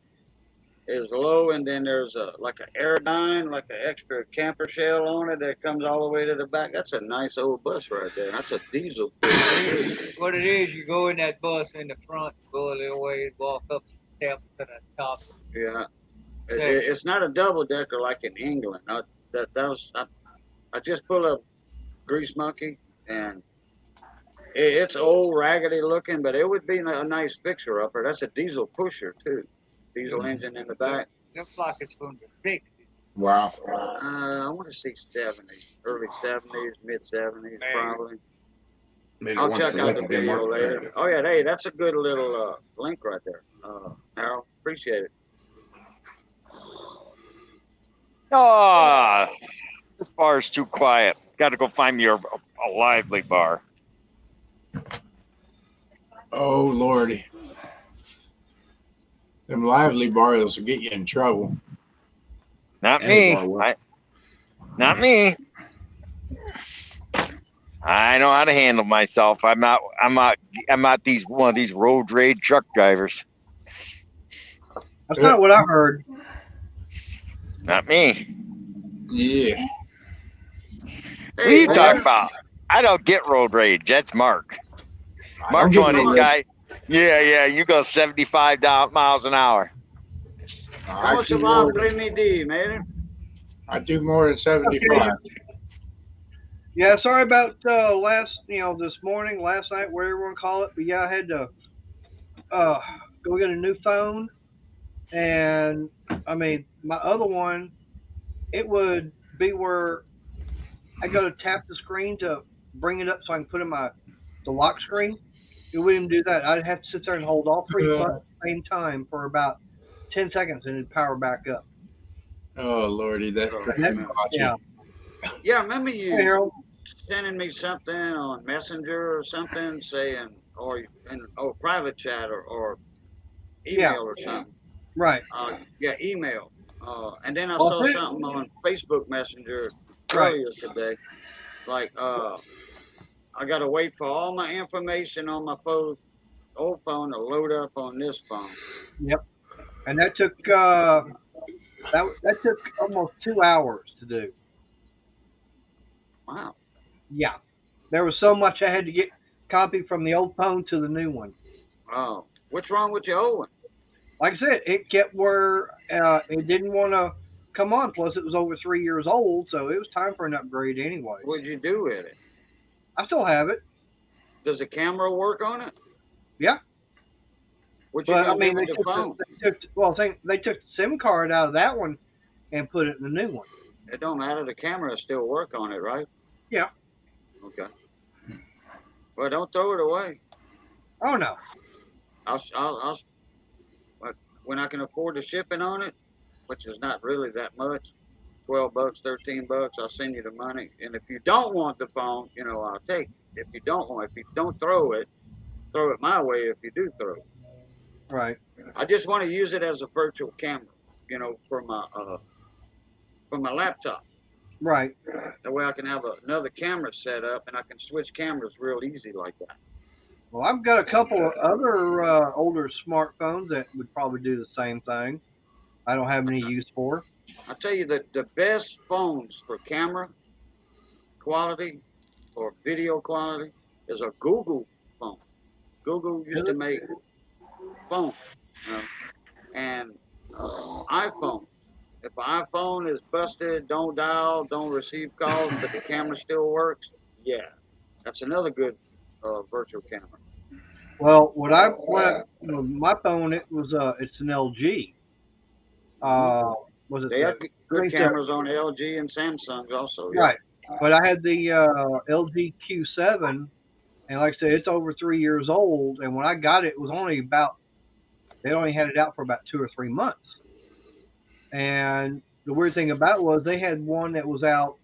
is low, and then there's a like an aerodyne, like an extra camper shell on it that comes all the way to the back. That's a nice old bus right there. That's a diesel. What it is, you go in that bus in the front, go a little way, walk up some steps to the top. Yeah, it's not a double decker like in England. I just pulled up Grease Monkey, and it's old, raggedy looking, but it would be a nice fixer upper. That's a diesel pusher too, diesel engine in the back. Looks like it's from the 60s. Wow. I want to say 70s, early 70s, mid 70s, probably. Maybe I'll once check the out link the will be video marked. later. Oh yeah, hey, that's a good little link right there, Harold. Appreciate it. Ah, this bar is too quiet. Got to go find me a lively bar. Oh Lordy. Them lively bars will get you in trouble. Not Any me. bar will. Not me. I know how to handle myself. I'm not one of these road rage truck drivers. That's not what I heard. Not me. Yeah. What are you talking about? I don't get road rage. That's Mark. Mark's one of these guys. Yeah, you go 75 miles an hour. Como se va Trinity, man? I do more than 75. Yeah, sorry about this morning, last night, whatever you want to call it. But yeah, I had to go get a new phone. And I mean, my other one, it would be where I go to tap the screen to bring it up so I can put in the lock screen. It wouldn't do that. I'd have to sit there and hold all three buttons at the same time for about 10 seconds and it'd power back up. Oh Lordy, that Yeah. Yeah, remember Hey, you Harold. sending me something on Messenger or something saying, or private chat or email or something. Right. Email. And then I Well, saw see- something on Facebook Messenger Right. earlier today. Like, I got to wait for all my information on my old phone to load up on this phone. And that took that took almost 2 hours to do. Wow. Yeah. There was so much I had to get copy from the old phone to the new one. Oh, what's wrong with your old one? Like I said, it kept where it didn't want to come on. Plus, it was over 3 years old, so it was time for an upgrade anyway. What'd you do with it? I still have it. Does the camera work on it? Yeah. What you But gonna I mean, do with the phone? they took the SIM card out of that one and put it in the new one. It don't matter. The camera still work on it, right? Yeah. Okay. Well, don't throw it away. Oh no. I'll when I can afford the shipping on it, which is not really that much, $12, $13, I'll send you the money. And if you don't want the phone, I'll take it. If you don't throw it my way. If you do throw it, Right. I just want to use it as a virtual camera, for my laptop. Right. That way I can have another camera set up and I can switch cameras real easy like that. Well, I've got a couple of other older smartphones that would probably do the same thing. I don't have any use for. I tell you that the best phones for camera quality or video quality is a Google phone. Google used to make phones, and iPhone. If an iPhone is busted, don't dial, don't receive calls, but the camera still works, yeah, that's another good virtual camera. Well, my phone, it's an LG. Was it? They have good Screenshot. cameras on LG and Samsungs also. Yeah. Right. But I had the LG Q7, and like I said, it's over 3 years old. And when I got it, it was they only had it out for about 2 or 3 months. And the weird thing about it was they had one that was out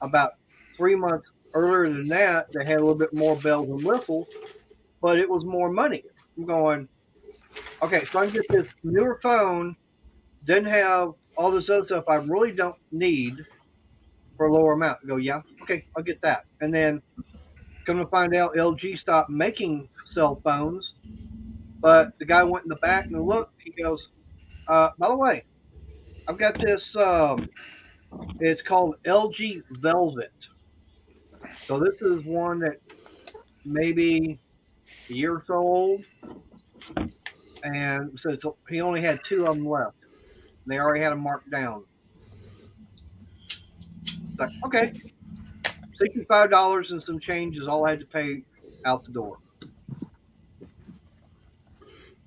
about 3 months earlier than that. They had a little bit more bells and whistles, but it was more money. I'm going, okay, so I can get this newer phone, doesn't have all this other stuff I really don't need, for a lower amount. I go, yeah, okay, I'll get that. And then come to find out, LG stopped making cell phones. But the guy went in the back and looked. He goes, by the way, I've got this. It's called LG Velvet. So this is one that maybe a year or so old, and so he only had 2 of them left. They already had them marked down. It's like, okay, $65 and some change is all I had to pay out the door.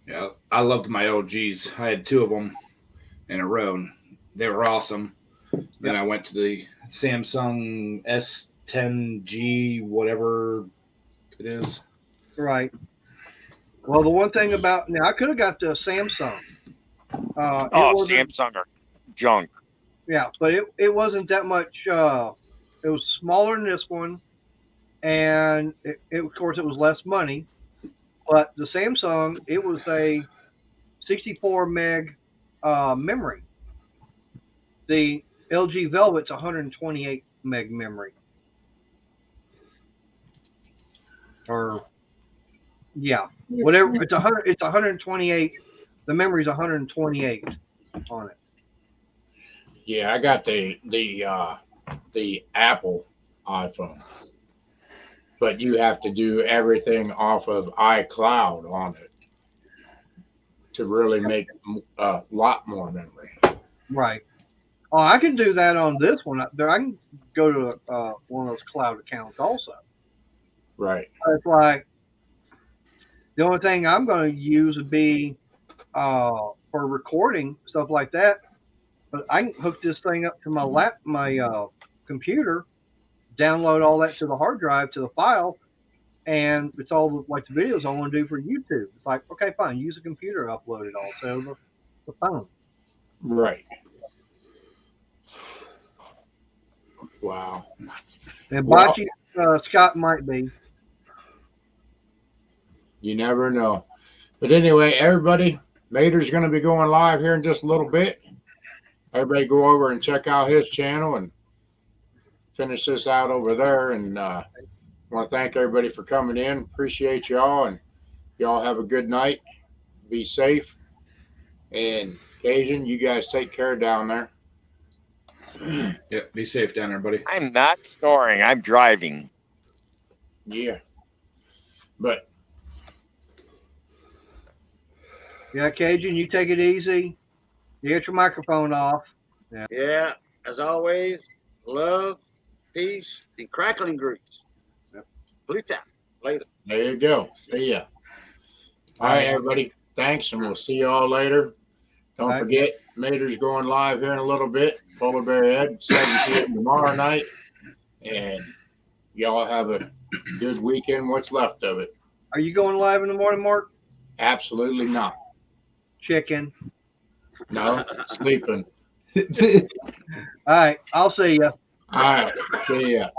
Yeah, I loved my LGs. I had 2 of them in a row, and they were awesome. Then I went to the Samsung S10G, whatever it is. Right. Well, the one thing about now, I could have got the Samsung. Samsung are junk. Yeah, but it wasn't that much. It was smaller than this one, and of course it was less money. But the Samsung, it was a 64 meg memory. The LG Velvet's 128 meg memory. Or yeah, whatever. It's 100. It's 128. The memory's 128 on it. Yeah, I got the Apple iPhone, but you have to do everything off of iCloud on it to really make a lot more memory. Right. Oh, I can do that on this one. I can go to one of those cloud accounts also. Right. It's like the only thing I'm going to use would be for recording stuff like that. But I can hook this thing up to my computer, download all that to the hard drive to the file, and it's all like the videos I want to do for YouTube. It's like, okay, fine, use the computer, upload it all to the phone. Right. Wow. And Bocce, Scott might be. You never know. But anyway, everybody, Mater's going to be going live here in just a little bit. Everybody go over and check out his channel and finish this out over there. And I want to thank everybody for coming in. Appreciate y'all. And y'all have a good night. Be safe. And Cajun, you guys take care down there. Yeah, be safe down there, buddy. I'm not snoring. I'm driving. Yeah. But Yeah, Cajun, you take it easy. You get your microphone off. Yeah, as always, love, peace, and crackling grease. Blue tap. Later. there you go. See ya. All right, everybody. Thanks, and we'll see you all later. Don't Bye. forget, Mater's going live here in a little bit. Polar Bear Ed, 7 p.m. tomorrow night. And y'all have a good weekend, what's left of it. Are you going live in the morning, Mark? Absolutely not. Chicken. No, sleeping. All right, I'll see you. All right, see ya.